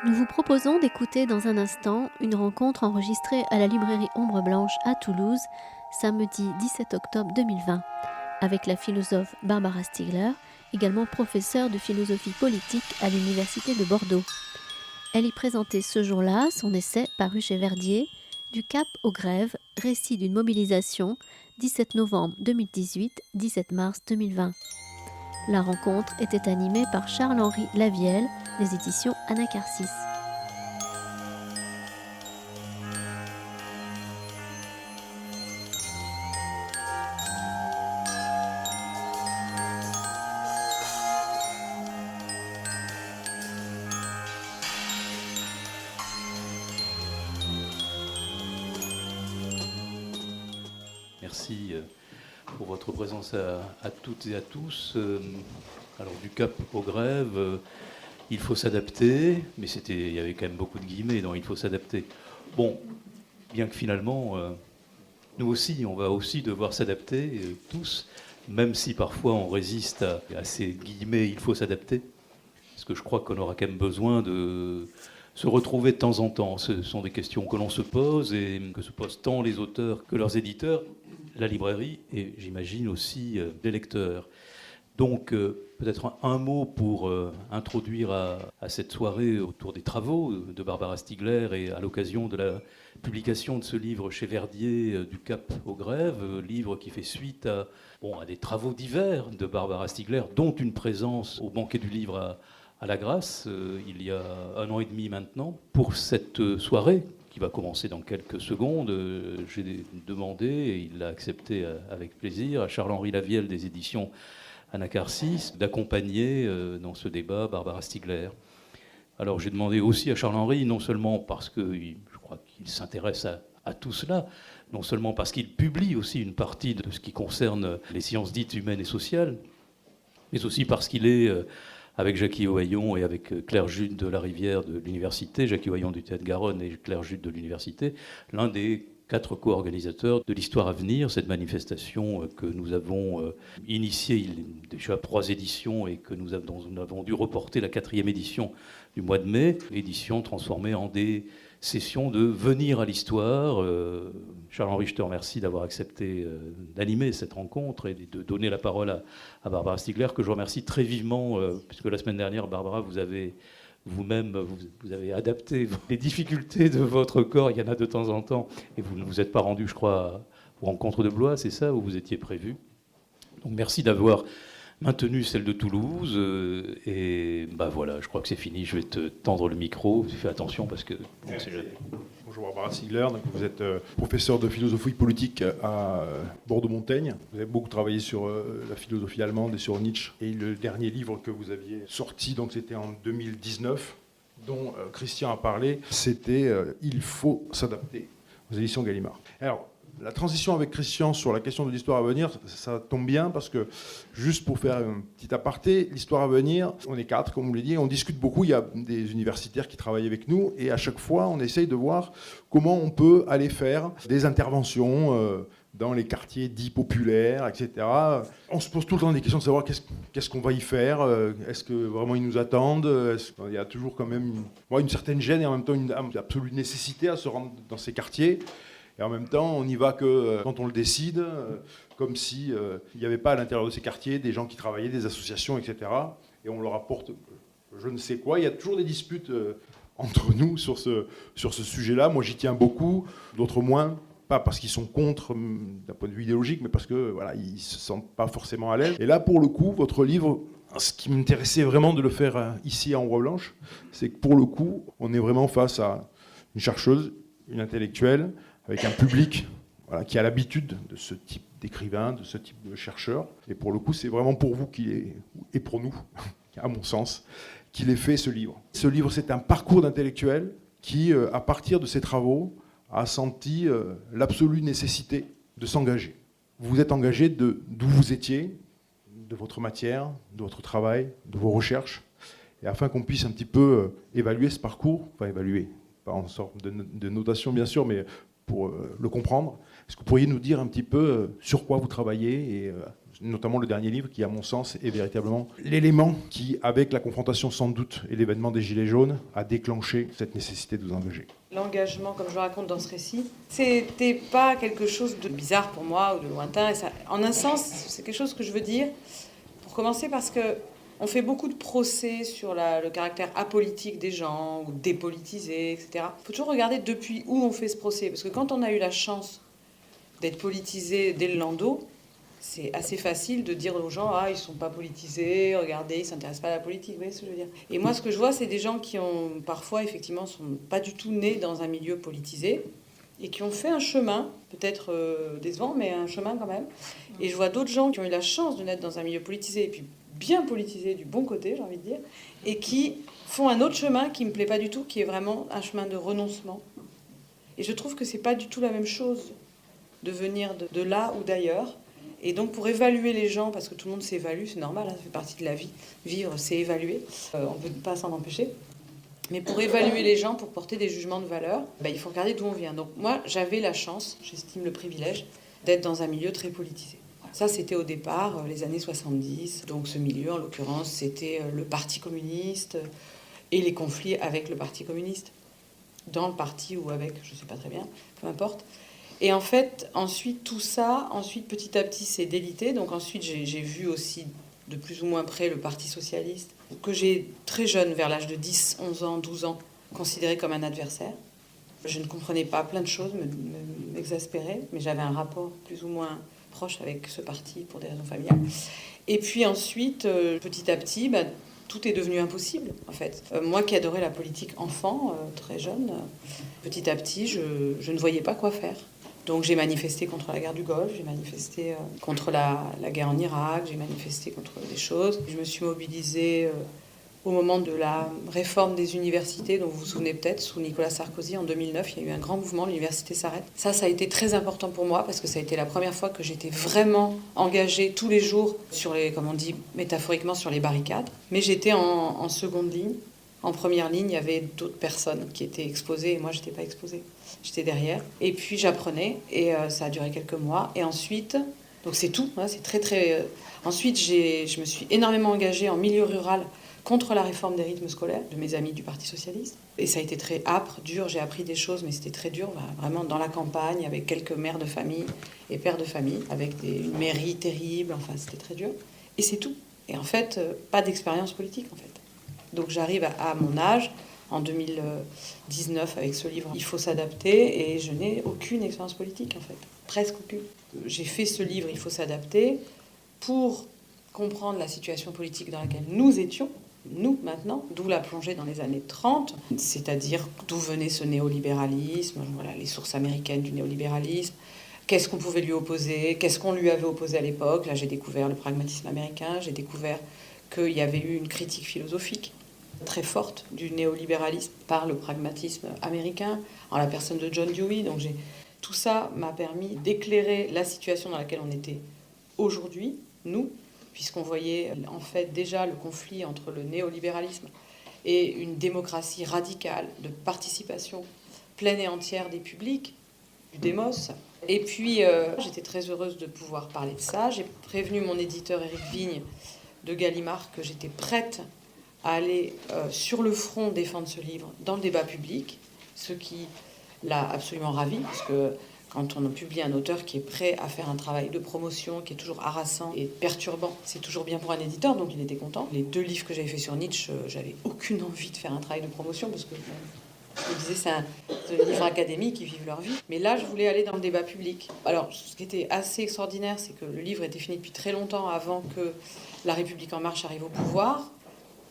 Nous vous proposons d'écouter dans un instant une rencontre enregistrée à la librairie Ombre Blanche à Toulouse, samedi 17 octobre 2020, avec la philosophe Barbara Stigler, également professeure de philosophie politique à l'Université de Bordeaux. Elle y présentait ce jour-là son essai paru chez Verdier, Du Cap aux Grèves, récit d'une mobilisation, 17 novembre 2018, 17 mars 2020. La rencontre était animée par Charles-Henri Lavielle, des éditions Anacarsis. Merci pour votre présence à toutes et à tous. Alors, du Cap aux grèves, il faut s'adapter, mais il y avait quand même beaucoup de guillemets dans il faut s'adapter. Bon, bien que finalement, nous aussi, on va aussi devoir s'adapter, tous, même si parfois on résiste à ces guillemets il faut s'adapter, parce que je crois qu'on aura quand même besoin de se retrouver de temps en temps. Ce sont des questions que l'on se pose et que se posent tant les auteurs que leurs éditeurs, la librairie et j'imagine aussi les lecteurs. Donc peut-être un mot pour introduire à cette soirée autour des travaux de Barbara Stigler et à l'occasion de la publication de ce livre chez Verdier, Du Cap aux grèves, livre qui fait suite à des travaux divers de Barbara Stigler, dont une présence au banquet du livre à la Grâce, il y a 1 an et demi maintenant, pour cette soirée qui va commencer dans quelques secondes. J'ai demandé, et il l'a accepté avec plaisir, à Charles-Henri Lavielle des éditions Anacarsis d'accompagner dans ce débat Barbara Stigler. Alors j'ai demandé aussi à Charles-Henri, non seulement parce que je crois qu'il s'intéresse à tout cela, non seulement parce qu'il publie aussi une partie de ce qui concerne les sciences dites humaines et sociales, mais aussi parce qu'il est, avec Jackie Ohayon et avec Claire Jude de la Rivière de l'université, Jackie Ohayon du Théâtre Garonne et Claire Jude de l'université, l'un des 4 co-organisateurs de l'Histoire à venir, cette manifestation que nous avons initiée il y a déjà 3 éditions et que nous avons dû reporter la 4e édition du mois de mai, édition transformée en des sessions de venir à l'histoire. Charles-Henri, je te remercie d'avoir accepté d'animer cette rencontre et de donner la parole à Barbara Stigler, que je remercie très vivement, puisque la semaine dernière, Barbara, vous avez adapté les difficultés de votre corps, il y en a de temps en temps, et vous ne vous êtes pas rendu, je crois, aux rencontres de Blois, c'est ça, où vous étiez prévu. Donc merci d'avoir maintenu celle de Toulouse, et voilà, je crois que c'est fini, je vais te tendre le micro, fais attention parce que... Bonjour Barbara Stigler, donc vous êtes professeur de philosophie politique à Bordeaux-Montaigne. Vous avez beaucoup travaillé sur la philosophie allemande et sur Nietzsche. Et le dernier livre que vous aviez sorti, donc c'était en 2019, dont Christian a parlé, c'était Il faut s'adapter, aux éditions Gallimard. Alors, la transition avec Christian sur la question de l'histoire à venir, ça tombe bien parce que, juste pour faire un petit aparté, l'histoire à venir, on est 4, comme vous l'avez dit, on discute beaucoup, il y a des universitaires qui travaillent avec nous, et à chaque fois, on essaye de voir comment on peut aller faire des interventions dans les quartiers dits populaires, etc. On se pose tout le temps des questions de savoir qu'est-ce qu'on va y faire, est-ce que vraiment ils nous attendent, il y a toujours quand même une certaine gêne et en même temps une absolue nécessité à se rendre dans ces quartiers. Et en même temps, on n'y va que quand on le décide, comme s'il n'y avait pas à l'intérieur de ces quartiers des gens qui travaillaient, des associations, etc. Et on leur apporte je ne sais quoi. Il y a toujours des disputes entre nous sur ce sujet-là. Moi, j'y tiens beaucoup, d'autres moins. Pas parce qu'ils sont contre d'un point de vue idéologique, mais parce que voilà, ils se sentent pas forcément à l'aise. Et là, pour le coup, votre livre, ce qui m'intéressait vraiment de le faire ici à Ombre Blanche, c'est que pour le coup, on est vraiment face à une chercheuse, une intellectuelle, avec un public qui a l'habitude de ce type d'écrivain, de ce type de chercheur. Et pour le coup, c'est vraiment pour vous et pour nous, à mon sens, qu'il ait fait ce livre. Ce livre, c'est un parcours d'intellectuel qui, à partir de ses travaux, a senti l'absolue nécessité de s'engager. Vous vous êtes engagé d'où vous étiez, de votre matière, de votre travail, de vos recherches, et afin qu'on puisse un petit peu évaluer ce parcours, pas en sorte de notation bien sûr, mais pour le comprendre. Est-ce que vous pourriez nous dire un petit peu sur quoi vous travaillez et notamment le dernier livre qui, à mon sens, est véritablement l'élément qui, avec la confrontation sans doute et l'événement des Gilets jaunes, a déclenché cette nécessité de vous engager. L'engagement, comme je le raconte dans ce récit, c'était pas quelque chose de bizarre pour moi ou de lointain. Et ça, en un sens, c'est quelque chose que je veux dire, pour commencer, parce que on fait beaucoup de procès sur le caractère apolitique des gens, ou dépolitisé, etc. Il faut toujours regarder depuis où on fait ce procès. Parce que quand on a eu la chance d'être politisé dès le landau, c'est assez facile de dire aux gens « Ah, ils ne sont pas politisés, regardez, ils ne s'intéressent pas à la politique. » Vous voyez ce que je veux dire ? Et moi, ce que je vois, c'est des gens qui ont parfois, effectivement, sont pas du tout nés dans un milieu politisé et qui ont fait un chemin, peut-être décevant, mais un chemin quand même. Et je vois d'autres gens qui ont eu la chance de naître dans un milieu politisé et puis bien politisé du bon côté, j'ai envie de dire, et qui font un autre chemin qui ne me plaît pas du tout, qui est vraiment un chemin de renoncement. Et je trouve que c'est pas du tout la même chose de venir de là ou d'ailleurs. Et donc pour évaluer les gens, parce que tout le monde s'évalue, c'est normal, hein, ça fait partie de la vie. Vivre, c'est évaluer, on ne peut pas s'en empêcher. Mais pour évaluer les gens, pour porter des jugements de valeur, il faut regarder d'où on vient. Donc moi, j'avais la chance, j'estime le privilège, d'être dans un milieu très politisé. Ça, c'était au départ, les années 70. Donc ce milieu, en l'occurrence, c'était le Parti communiste et les conflits avec le Parti communiste. Dans le parti ou avec, je ne sais pas très bien, peu importe. Et en fait, ensuite, tout ça, petit à petit, s'est délité. Donc ensuite, j'ai vu aussi de plus ou moins près le Parti socialiste, que j'ai très jeune, vers l'âge de 10, 11 ans, 12 ans, considéré comme un adversaire. Je ne comprenais pas plein de choses, m'exaspérait, mais j'avais un rapport plus ou moins proche avec ce parti pour des raisons familiales. Et puis ensuite, petit à petit, tout est devenu impossible, en fait. Moi qui adorais la politique enfant, très jeune, petit à petit, je ne voyais pas quoi faire. Donc j'ai manifesté contre la guerre du Golfe, j'ai manifesté contre la guerre en Irak, j'ai manifesté contre des choses. Je me suis mobilisée au moment de la réforme des universités, dont vous vous souvenez peut-être, sous Nicolas Sarkozy en 2009, il y a eu un grand mouvement, l'université s'arrête. Ça a été très important pour moi parce que ça a été la première fois que j'étais vraiment engagée tous les jours sur les, comme on dit métaphoriquement, sur les barricades. Mais j'étais en seconde ligne. En première ligne, il y avait d'autres personnes qui étaient exposées et moi, je n'étais pas exposée. J'étais derrière. Et puis, j'apprenais et ça a duré quelques mois. Et ensuite, donc c'est tout, hein, c'est très, très... Ensuite, je me suis énormément engagée en milieu rural contre la réforme des rythmes scolaires de mes amis du Parti socialiste. Et ça a été très âpre, dur. J'ai appris des choses, mais c'était très dur, vraiment dans la campagne, avec quelques mères de famille et pères de famille, avec une mairie terrible. Enfin, c'était très dur. Et c'est tout. Et en fait, pas d'expérience politique, en fait. Donc j'arrive à mon âge, en 2019, avec ce livre « Il faut s'adapter », et je n'ai aucune expérience politique, en fait. Presque aucune. J'ai fait ce livre « Il faut s'adapter » pour comprendre la situation politique dans laquelle nous étions, nous, maintenant, d'où la plongée dans les années 30, c'est-à-dire d'où venait ce néolibéralisme, voilà, les sources américaines du néolibéralisme, qu'est-ce qu'on pouvait lui opposer, qu'est-ce qu'on lui avait opposé à l'époque. Là, j'ai découvert le pragmatisme américain, j'ai découvert qu'il y avait eu une critique philosophique très forte du néolibéralisme par le pragmatisme américain, en la personne de John Dewey. Donc tout ça m'a permis d'éclairer la situation dans laquelle on était aujourd'hui, nous, puisqu'on voyait en fait déjà le conflit entre le néolibéralisme et une démocratie radicale de participation pleine et entière des publics, du démos. Et puis, j'étais très heureuse de pouvoir parler de ça. J'ai prévenu mon éditeur Éric Vigne de Gallimard que j'étais prête à aller sur le front défendre ce livre dans le débat public, ce qui l'a absolument ravi, parce que quand on publie un auteur qui est prêt à faire un travail de promotion, qui est toujours harassant et perturbant, c'est toujours bien pour un éditeur, donc il était content. Les 2 livres que j'avais fait sur Nietzsche, j'avais aucune envie de faire un travail de promotion, parce que je me disais, c'est un livre académique, ils vivent leur vie. Mais là, je voulais aller dans le débat public. Alors, ce qui était assez extraordinaire, c'est que le livre était fini depuis très longtemps avant que La République En Marche arrive au pouvoir.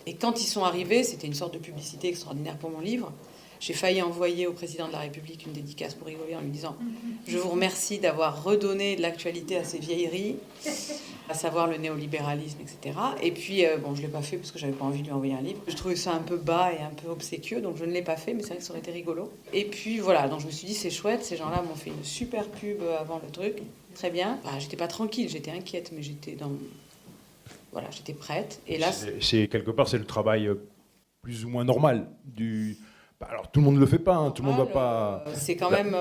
Et quand ils sont arrivés, c'était une sorte de publicité extraordinaire pour mon livre. J'ai failli envoyer au président de la République une dédicace pour rigoler en lui disant « Je vous remercie d'avoir redonné de l'actualité à ces vieilleries, à savoir le néolibéralisme, etc. » Et puis, bon, je ne l'ai pas fait parce que je n'avais pas envie de lui envoyer un livre. Je trouvais ça un peu bas et un peu obséquieux, donc je ne l'ai pas fait, mais c'est vrai que ça aurait été rigolo. Et puis, voilà, donc je me suis dit « C'est chouette, ces gens-là m'ont fait une super pub avant le truc. Très bien. » J'étais pas tranquille, j'étais inquiète, mais j'étais dans... Voilà, j'étais prête. Et là, c'est quelque part, c'est le travail plus ou moins normal du Alors tout le monde ne le fait pas, tout le monde ne va pas... C'est quand même,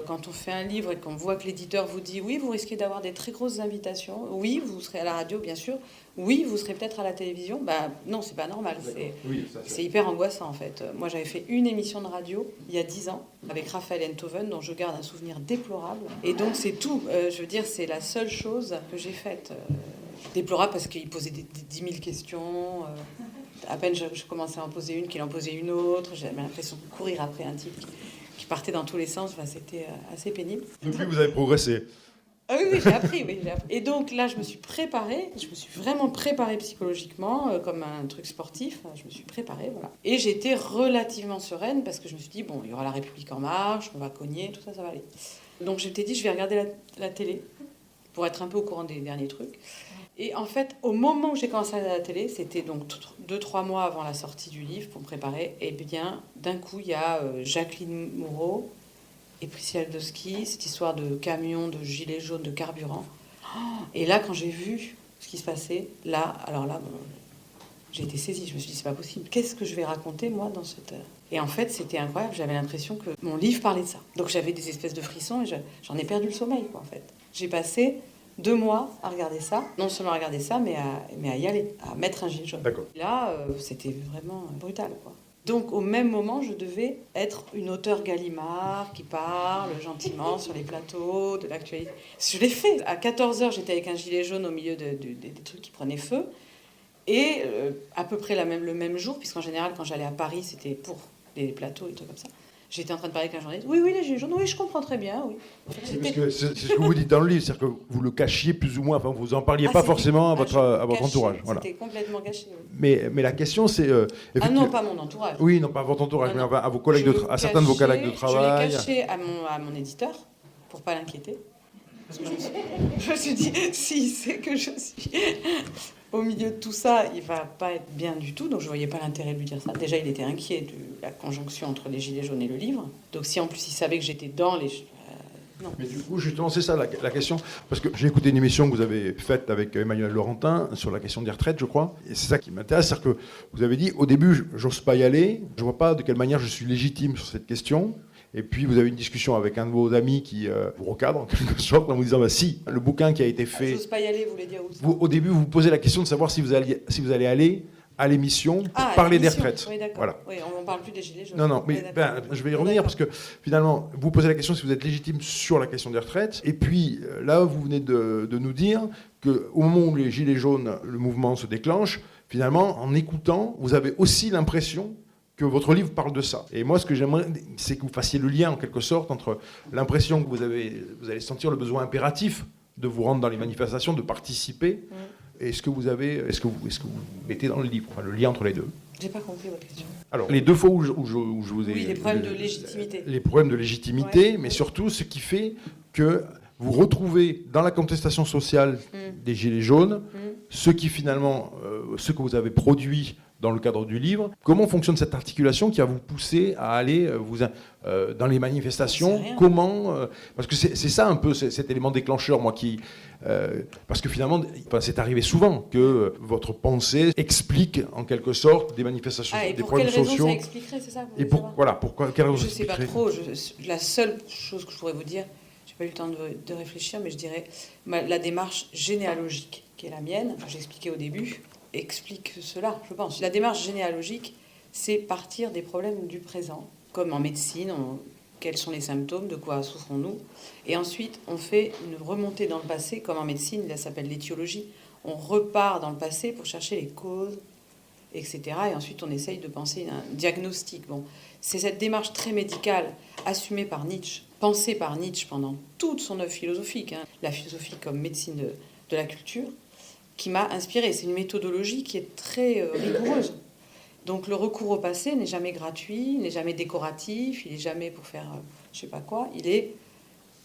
quand on fait un livre et qu'on voit que l'éditeur vous dit oui, vous risquez d'avoir des très grosses invitations, oui, vous serez à la radio bien sûr, oui, vous serez peut-être à la télévision, non, c'est pas normal, c'est hyper angoissant en fait. Moi j'avais fait une émission de radio il y a 10 ans avec Raphaël Enthoven dont je garde un souvenir déplorable, et donc c'est tout, je veux dire c'est la seule chose que j'ai faite. Déplorable parce qu'il posait des 10 000 questions... À peine je commençais à en poser une, qu'il en posait une autre. J'avais l'impression de courir après un type qui partait dans tous les sens. Enfin, c'était assez pénible. Depuis, vous avez progressé. Ah oui, j'ai appris, Et donc là, je me suis vraiment préparée psychologiquement, comme un truc sportif. Je me suis préparée, voilà. Et j'étais relativement sereine parce que je me suis dit, bon, il y aura La République En Marche, on va cogner, tout ça, ça va aller. Donc je m'étais dit, je vais regarder la télé pour être un peu au courant des derniers trucs. Et en fait, au moment où j'ai commencé à regarder la télé, c'était donc 2-3 mois avant la sortie du livre pour me préparer, et bien d'un coup, il y a Jacqueline Moreau et Priscilla Aldowski, cette histoire de camion, de gilets jaunes, de carburant. Et là, quand j'ai vu ce qui se passait, j'ai été saisie. Je me suis dit, c'est pas possible. Qu'est-ce que je vais raconter, moi, dans cette... Et en fait, c'était incroyable. J'avais l'impression que mon livre parlait de ça. Donc j'avais des espèces de frissons et j'en ai perdu le sommeil, quoi, en fait. J'ai passé 2 mois à regarder ça, non seulement à regarder ça, mais à y aller, à mettre un gilet jaune. D'accord. Là, c'était vraiment brutal, quoi. Donc, au même moment, je devais être une auteure Gallimard qui parle gentiment sur les plateaux de l'actualité. Je l'ai fait. À 14h, j'étais avec un gilet jaune au milieu des trucs qui prenaient feu. Et à peu près le même jour, puisqu'en général, quand j'allais à Paris, c'était pour des plateaux et des trucs comme ça. J'étais en train de parler avec un journaliste. Oui, les gilets jaunes, oui, je comprends très bien, oui. C'est ce que vous dites dans le livre, c'est-à-dire que vous le cachiez plus ou moins, enfin vous n'en parliez pas forcément à votre entourage. Voilà. C'était complètement caché. Oui. Mais la question, c'est... Ah non, pas mon entourage. Oui, non, pas votre entourage, mais à vos collègues à certains de vos collègues de travail. Je l'ai caché à mon éditeur, pour pas l'inquiéter. Parce que je me suis dit, s'il sait que je suis au milieu de tout ça, il va pas être bien du tout. Donc je voyais pas l'intérêt de lui dire ça. Déjà, il était inquiet de la conjonction entre les gilets jaunes et le livre. Donc si en plus il savait que j'étais dans les... non. Mais du coup, justement, c'est ça la question. Parce que j'ai écouté une émission que vous avez faite avec Emmanuel Laurentin sur la question des retraites, je crois. Et c'est ça qui m'intéresse. C'est-à-dire que vous avez dit, au début, j'ose pas y aller. Je vois pas de quelle manière je suis légitime sur cette question. Et puis vous avez une discussion avec un de vos amis qui vous recadre en quelque sorte en vous disant si, le bouquin qui a été fait... J'ose pas y aller, vous voulez dire où? Au début, vous vous posez la question de savoir si vous allez aller à l'émission pour parler des retraites. Oui, d'accord. Voilà. Oui, on ne parle plus des gilets jaunes. Non, mais je vais y revenir parce que finalement, vous posez la question si vous êtes légitime sur la question des retraites. Et puis là, vous venez de nous dire qu'au moment où les gilets jaunes, le mouvement se déclenche, finalement, en écoutant, vous avez aussi l'impression que votre livre parle de ça. Et moi, ce que j'aimerais, c'est que vous fassiez le lien, en quelque sorte, entre l'impression que vous allez sentir le besoin impératif de vous rendre dans les manifestations, de participer, et ce que vous mettez dans le livre, enfin, le lien entre les deux. J'ai pas compris votre question. Alors, les 2 fois où je vous ai... Oui, les problèmes de légitimité. Les problèmes de légitimité, mais surtout ce qui fait que vous retrouvez dans la contestation sociale des Gilets jaunes, ce qui finalement, ce que vous avez produit dans le cadre du livre. Comment fonctionne cette articulation qui va vous pousser à aller dans les manifestations? Comment parce que c'est ça un peu cet élément déclencheur, moi, qui... parce que finalement, c'est arrivé souvent que votre pensée explique en quelque sorte des manifestations, des problèmes sociaux. Et pour quelle raison ça expliquerait, c'est ça? Et pourquoi quelle raison je ne sais pas trop. La seule chose que je pourrais vous dire, j'ai pas eu le temps de réfléchir, mais je dirais la démarche généalogique qui est la mienne, que j'expliquais au début, explique cela, je pense. La démarche généalogique, c'est partir des problèmes du présent, comme en médecine, quels sont les symptômes, de quoi souffrons-nous, et ensuite on fait une remontée dans le passé, comme en médecine, ça s'appelle l'étiologie. On repart dans le passé pour chercher les causes, etc. Et ensuite on essaye de penser un diagnostic. Bon, c'est cette démarche très médicale, assumée par Nietzsche, pensée par Nietzsche pendant toute son œuvre philosophique, la philosophie comme médecine de la culture, qui m'a inspirée. C'est une méthodologie qui est très rigoureuse. Donc le recours au passé n'est jamais gratuit, n'est jamais décoratif, il n'est jamais pour faire je ne sais pas quoi, il est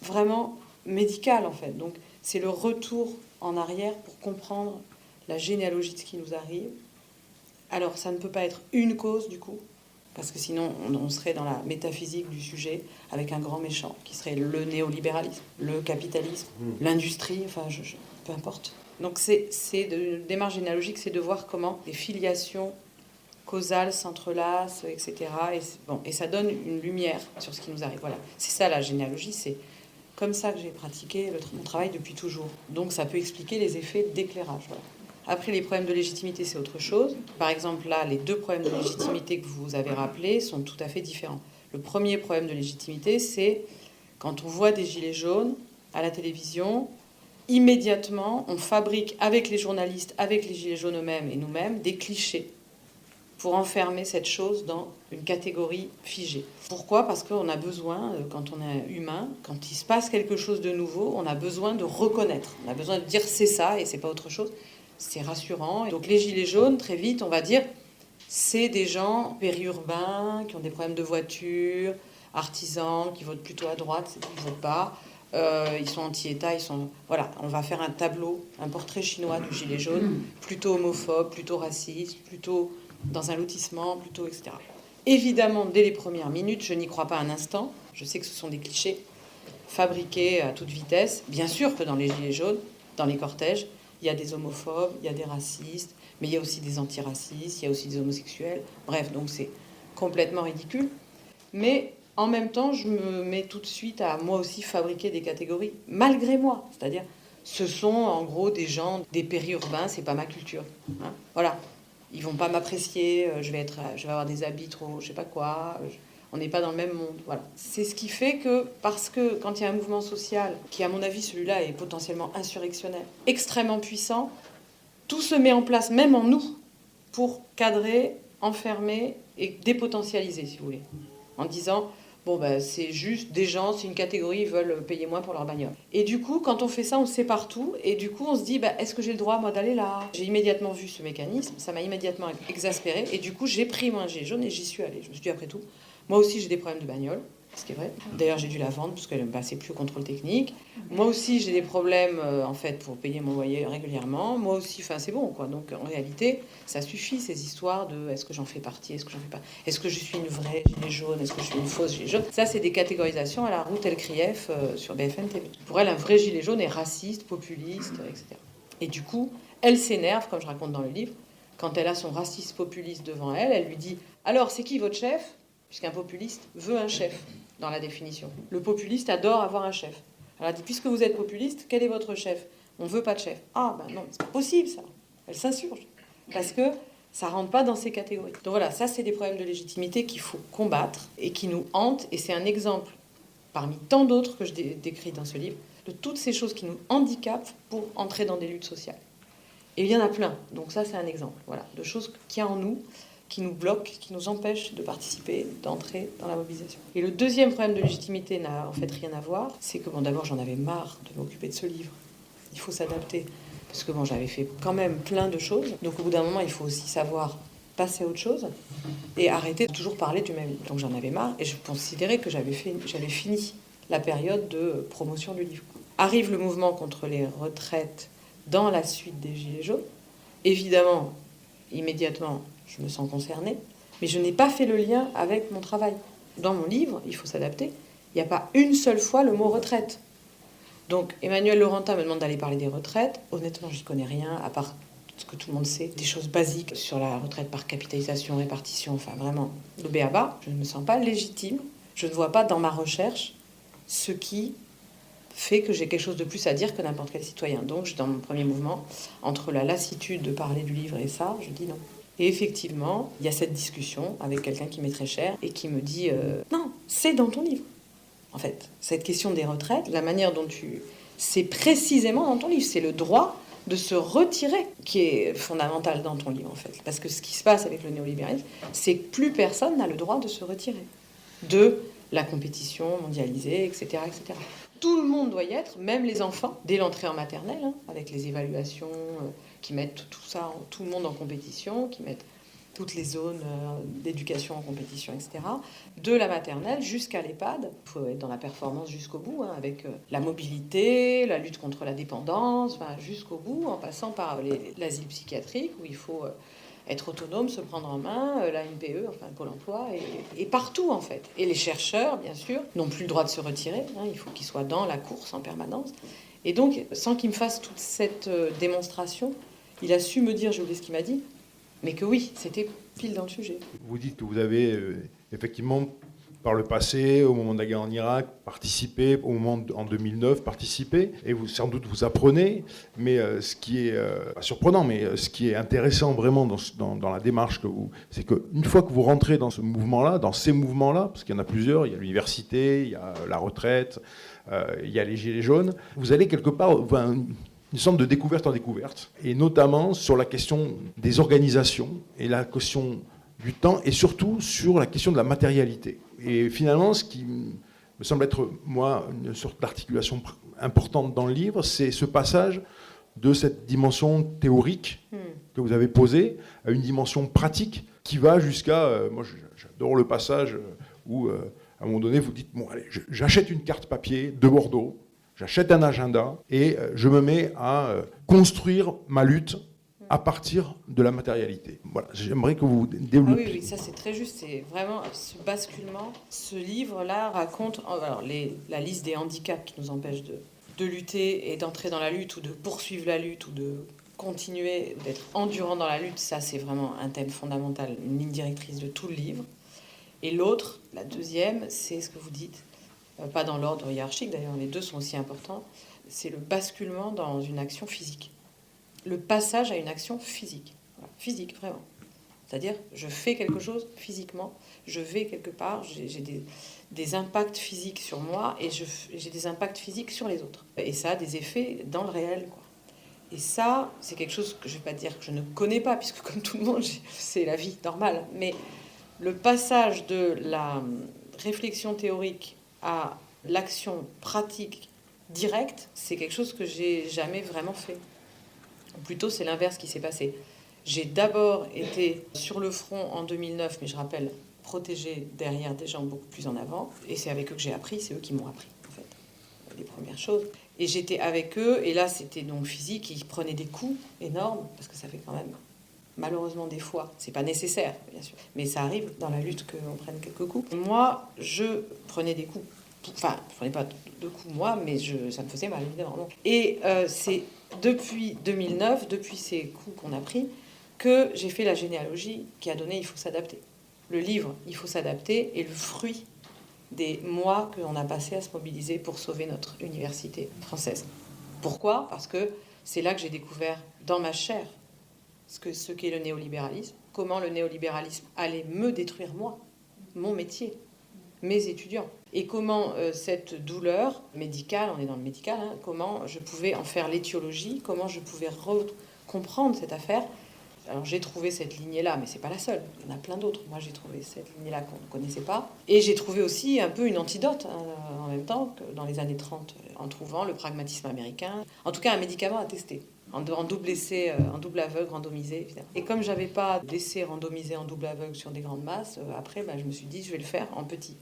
vraiment médical en fait. Donc c'est le retour en arrière pour comprendre la généalogie de ce qui nous arrive. Alors ça ne peut pas être une cause du coup, parce que sinon on serait dans la métaphysique du sujet avec un grand méchant qui serait le néolibéralisme, le capitalisme, l'industrie, enfin peu importe. Donc c'est de démarche généalogique, c'est de voir comment les filiations causales s'entrelacent, etc. Et ça donne une lumière sur ce qui nous arrive. Voilà, c'est ça la généalogie, c'est comme ça que j'ai pratiqué mon travail depuis toujours. Donc ça peut expliquer les effets d'éclairage. Voilà. Après, les problèmes de légitimité, c'est autre chose. Par exemple, là, les 2 problèmes de légitimité que vous avez rappelés sont tout à fait différents. Le premier problème de légitimité, c'est quand on voit des gilets jaunes à la télévision, immédiatement, on fabrique avec les journalistes, avec les gilets jaunes eux-mêmes et nous-mêmes, des clichés pour enfermer cette chose dans une catégorie figée. Pourquoi ? Parce qu'on a besoin, quand on est humain, quand il se passe quelque chose de nouveau, on a besoin de reconnaître. On a besoin de dire c'est ça et c'est pas autre chose. C'est rassurant. Et donc les gilets jaunes, très vite, on va dire, c'est des gens périurbains qui ont des problèmes de voiture, artisans, qui votent plutôt à droite, c'est qu'ils ne votent pas. Ils sont anti-État, Voilà, on va faire un tableau, un portrait chinois du gilet jaune, plutôt homophobe, plutôt raciste, plutôt dans un lotissement, plutôt, etc. Évidemment, dès les premières minutes, je n'y crois pas un instant. Je sais que ce sont des clichés fabriqués à toute vitesse. Bien sûr que dans les gilets jaunes, dans les cortèges, il y a des homophobes, il y a des racistes, mais il y a aussi des antiracistes, il y a aussi des homosexuels. Bref, donc c'est complètement ridicule. Mais en même temps, je me mets tout de suite à moi aussi fabriquer des catégories, malgré moi. C'est-à-dire, ce sont en gros des gens, des périurbains, c'est pas ma culture. Hein, voilà. Ils vont pas m'apprécier, je vais avoir des habits trop, je sais pas quoi. On n'est pas dans le même monde. Voilà. C'est ce qui fait que, parce que quand il y a un mouvement social, qui à mon avis, celui-là est potentiellement insurrectionnel, extrêmement puissant, tout se met en place, même en nous, pour cadrer, enfermer et dépotentialiser, si vous voulez. En disant, bon, ben, c'est juste des gens, c'est une catégorie, ils veulent payer moins pour leur bagnole. Et du coup, quand on fait ça, on sépare tout. Et du coup, on se dit, ben, est-ce que j'ai le droit, moi, d'aller là ? J'ai immédiatement vu ce mécanisme, ça m'a immédiatement exaspérée. Et du coup, j'ai pris mon gilet jaune et j'y suis allée. Je me suis dit, après tout, moi aussi, j'ai des problèmes de bagnole. Ce qui est vrai. D'ailleurs, j'ai dû la vendre parce qu'elle ne passait plus au contrôle technique. Moi aussi, j'ai des problèmes en fait pour payer mon loyer régulièrement. Moi aussi, enfin, c'est bon, quoi. Donc, en réalité, ça suffit ces histoires de est-ce que j'en fais partie, est-ce que j'en fais pas, est-ce que je suis une vraie gilet jaune, est-ce que je suis une fausse gilet jaune. Ça, c'est des catégorisations à la Ruth Elkrief sur BFM TV. Pour elle, un vrai gilet jaune est raciste, populiste, etc. Et du coup, elle s'énerve, comme je raconte dans le livre, quand elle a son raciste populiste devant elle. Elle lui dit alors, c'est qui votre chef ? Puisqu'un populiste veut un chef. Dans la définition. Le populiste adore avoir un chef. Alors elle dit, puisque vous êtes populiste, quel est votre chef ? On ne veut pas de chef. Ah ben non, c'est pas possible ça. Elle s'insurge. Parce que ça ne rentre pas dans ces catégories. Donc voilà, ça c'est des problèmes de légitimité qu'il faut combattre et qui nous hantent. Et c'est un exemple, parmi tant d'autres que je décris dans ce livre, de toutes ces choses qui nous handicapent pour entrer dans des luttes sociales. Et il y en a plein. Donc ça c'est un exemple, voilà, de choses qu'il y a en nous, qui nous bloquent, qui nous empêchent de participer, d'entrer dans la mobilisation. Et le deuxième problème de légitimité n'a en fait rien à voir. C'est que, bon, d'abord, j'en avais marre de m'occuper de ce livre. Il faut s'adapter. Parce que, bon, j'avais fait quand même plein de choses. Donc, au bout d'un moment, il faut aussi savoir passer à autre chose et arrêter de toujours parler du même livre. Donc, j'en avais marre et je considérais que j'avais fini la période de promotion du livre. Arrive le mouvement contre les retraites dans la suite des Gilets jaunes. Évidemment, immédiatement, je me sens concernée, mais je n'ai pas fait le lien avec mon travail. Dans mon livre, il faut s'adapter, il n'y a pas une seule fois le mot retraite. Donc Emmanuel Laurentin me demande d'aller parler des retraites. Honnêtement, je n'y connais rien, à part ce que tout le monde sait, des choses basiques sur la retraite par capitalisation, répartition, enfin vraiment, le b.a.-ba. Je ne me sens pas légitime, je ne vois pas dans ma recherche ce qui fait que j'ai quelque chose de plus à dire que n'importe quel citoyen. Donc, dans mon premier mouvement, entre la lassitude de parler du livre et ça, je dis non. Et effectivement, il y a cette discussion avec quelqu'un qui m'est très cher et qui me dit non, c'est dans ton livre. En fait, cette question des retraites, la manière dont c'est précisément dans ton livre. C'est le droit de se retirer qui est fondamental dans ton livre, en fait. Parce que ce qui se passe avec le néolibéralisme, c'est que plus personne n'a le droit de se retirer de la compétition mondialisée, etc., etc. Tout le monde doit y être, même les enfants, dès l'entrée en maternelle, hein, avec les évaluations qui mettent tout ça, tout le monde en compétition, qui mettent toutes les zones d'éducation en compétition, etc. De la maternelle jusqu'à l'EHPAD. Il faut être dans la performance jusqu'au bout, hein, avec la mobilité, la lutte contre la dépendance, enfin, jusqu'au bout, en passant par l'asile psychiatrique, où il faut être autonome, se prendre en main, la NPE, enfin Pôle emploi, et partout en fait. Et les chercheurs, bien sûr, n'ont plus le droit de se retirer, hein, il faut qu'ils soient dans la course en permanence. Et donc, sans qu'il me fasse toute cette démonstration, il a su me dire, j'ai oublié ce qu'il m'a dit, mais que oui, c'était pile dans le sujet. Vous dites que vous avez effectivement, par le passé, au moment de la guerre en Irak, participé, au moment en 2009, participé, et vous, sans doute vous apprenez, mais ce qui est pas surprenant, mais ce qui est intéressant vraiment dans la démarche que vous, c'est qu'une fois que vous rentrez dans ce mouvement-là, dans ces mouvements-là, parce qu'il y en a plusieurs, il y a l'université, il y a la retraite, il y a les gilets jaunes, vous allez quelque part une sorte de découverte en découverte, et notamment sur la question des organisations et la question du temps, et surtout sur la question de la matérialité. Et finalement, ce qui me semble être, moi, une sorte d'articulation importante dans le livre, c'est ce passage de cette dimension théorique que vous avez posée à une dimension pratique qui va jusqu'à... moi, j'adore le passage où, à un moment donné, vous dites, bon, allez, j'achète une carte papier de Bordeaux, j'achète un agenda et je me mets à construire ma lutte à partir de la matérialité. Voilà, j'aimerais que vous développiez. Ah oui, ça c'est très juste, c'est vraiment ce basculement. Ce livre-là raconte la liste des handicaps qui nous empêchent de lutter et d'entrer dans la lutte, ou de poursuivre la lutte, ou de continuer, d'être endurant dans la lutte. Ça, c'est vraiment un thème fondamental, une ligne directrice de tout le livre. Et l'autre, la deuxième, c'est ce que vous dites, pas dans l'ordre hiérarchique d'ailleurs, les deux sont aussi importants, c'est le basculement dans une action physique. Le passage à une action physique. Voilà, physique, vraiment. C'est-à-dire, je fais quelque chose physiquement, je vais quelque part, j'ai des impacts physiques sur moi et j'ai des impacts physiques sur les autres. Et ça a des effets dans le réel, quoi. Et ça, c'est quelque chose que je ne vais pas dire que je ne connais pas, puisque comme tout le monde, c'est la vie normale. Mais le passage de la réflexion théorique à l'action pratique directe, c'est quelque chose que j'ai jamais vraiment fait. Plutôt, c'est l'inverse qui s'est passé. J'ai d'abord été sur le front en 2009, mais je rappelle, protégée derrière des gens beaucoup plus en avant. Et c'est avec eux que j'ai appris, c'est eux qui m'ont appris, en fait, les premières choses. Et j'étais avec eux, et là, c'était donc physique, ils prenaient des coups énormes, parce que ça fait quand même, malheureusement, des fois, c'est pas nécessaire, bien sûr, mais ça arrive dans la lutte qu'on prenne quelques coups. Moi, je prenais des coups. Enfin, je prenais pas de coups, moi, mais ça me faisait mal, évidemment. Donc. Et c'est depuis 2009, depuis ces coups qu'on a pris, que j'ai fait la généalogie qui a donné « Il faut s'adapter ». Le livre « Il faut s'adapter » est le fruit des mois que l'on a passé à se mobiliser pour sauver notre université française. Pourquoi ? Parce que c'est là que j'ai découvert dans ma chair ce qu'est le néolibéralisme, comment le néolibéralisme allait me détruire moi, mon métier, mes étudiants. Et comment cette douleur médicale, on est dans le médical, hein, comment je pouvais en faire l'étiologie, comment je pouvais comprendre cette affaire. Alors j'ai trouvé cette lignée-là, mais c'est pas la seule, il y en a plein d'autres. Moi j'ai trouvé cette lignée-là qu'on ne connaissait pas. Et j'ai trouvé aussi un peu une antidote, en même temps, que dans les années 30, en trouvant le pragmatisme américain. En tout cas un médicament à tester, en double essai, en double aveugle, randomisé, évidemment. Et comme j'avais pas d'essai randomisé en double aveugle sur des grandes masses, après je me suis dit je vais le faire en petit.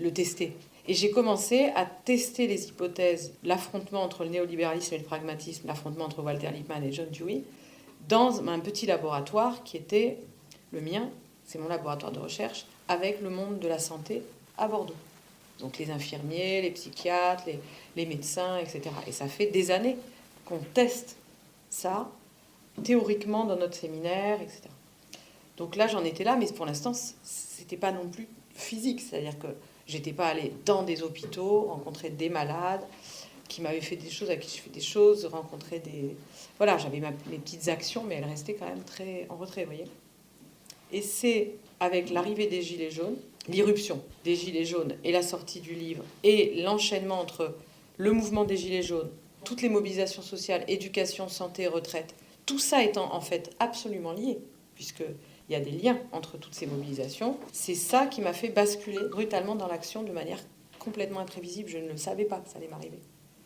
Le tester. Et j'ai commencé à tester les hypothèses, l'affrontement entre le néolibéralisme et le pragmatisme, l'affrontement entre Walter Lippmann et John Dewey, dans un petit laboratoire qui était le mien, c'est mon laboratoire de recherche, avec le monde de la santé à Bordeaux. Donc les infirmiers, les psychiatres, les médecins, etc. Et ça fait des années qu'on teste ça théoriquement dans notre séminaire, etc. Donc là, j'en étais là, mais pour l'instant, c'était pas non plus physique, c'est-à-dire que j'étais pas allée dans des hôpitaux, rencontrer des malades qui m'avaient fait des choses, à qui je fais des choses, rencontrer des... Voilà, j'avais mes petites actions, mais elles restaient quand même très en retrait, vous voyez. Et c'est avec l'arrivée des Gilets jaunes, l'irruption des Gilets jaunes et la sortie du livre, et l'enchaînement entre le mouvement des Gilets jaunes, toutes les mobilisations sociales, éducation, santé, retraite, tout ça étant en fait absolument lié, puisque... il y a des liens entre toutes ces mobilisations. C'est ça qui m'a fait basculer brutalement dans l'action de manière complètement imprévisible. Je ne le savais pas que ça allait m'arriver.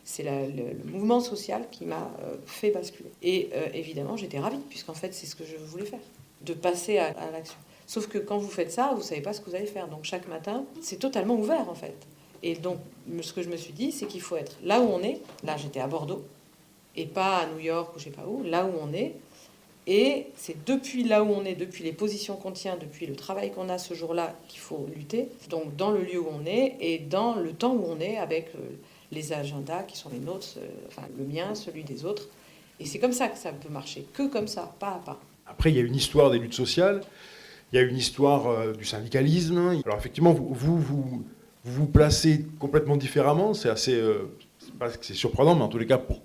C'est le mouvement social qui m'a fait basculer. Et évidemment, j'étais ravie, puisqu'en fait, c'est ce que je voulais faire, de passer à l'action. Sauf que quand vous faites ça, vous ne savez pas ce que vous allez faire. Donc chaque matin, c'est totalement ouvert, en fait. Et donc, ce que je me suis dit, c'est qu'il faut être là où on est. Là, j'étais à Bordeaux, et pas à New York ou je ne sais pas où. Là où on est. Et c'est depuis là où on est, depuis les positions qu'on tient, depuis le travail qu'on a ce jour-là qu'il faut lutter. Donc dans le lieu où on est et dans le temps où on est avec les agendas qui sont les nôtres, enfin le mien, celui des autres. Et c'est comme ça que ça peut marcher, que comme ça, pas à pas. Après, il y a une histoire des luttes sociales, il y a une histoire du syndicalisme. Alors effectivement, vous placez complètement différemment. C'est assez, c'est pas que c'est surprenant, mais en tous les cas, pour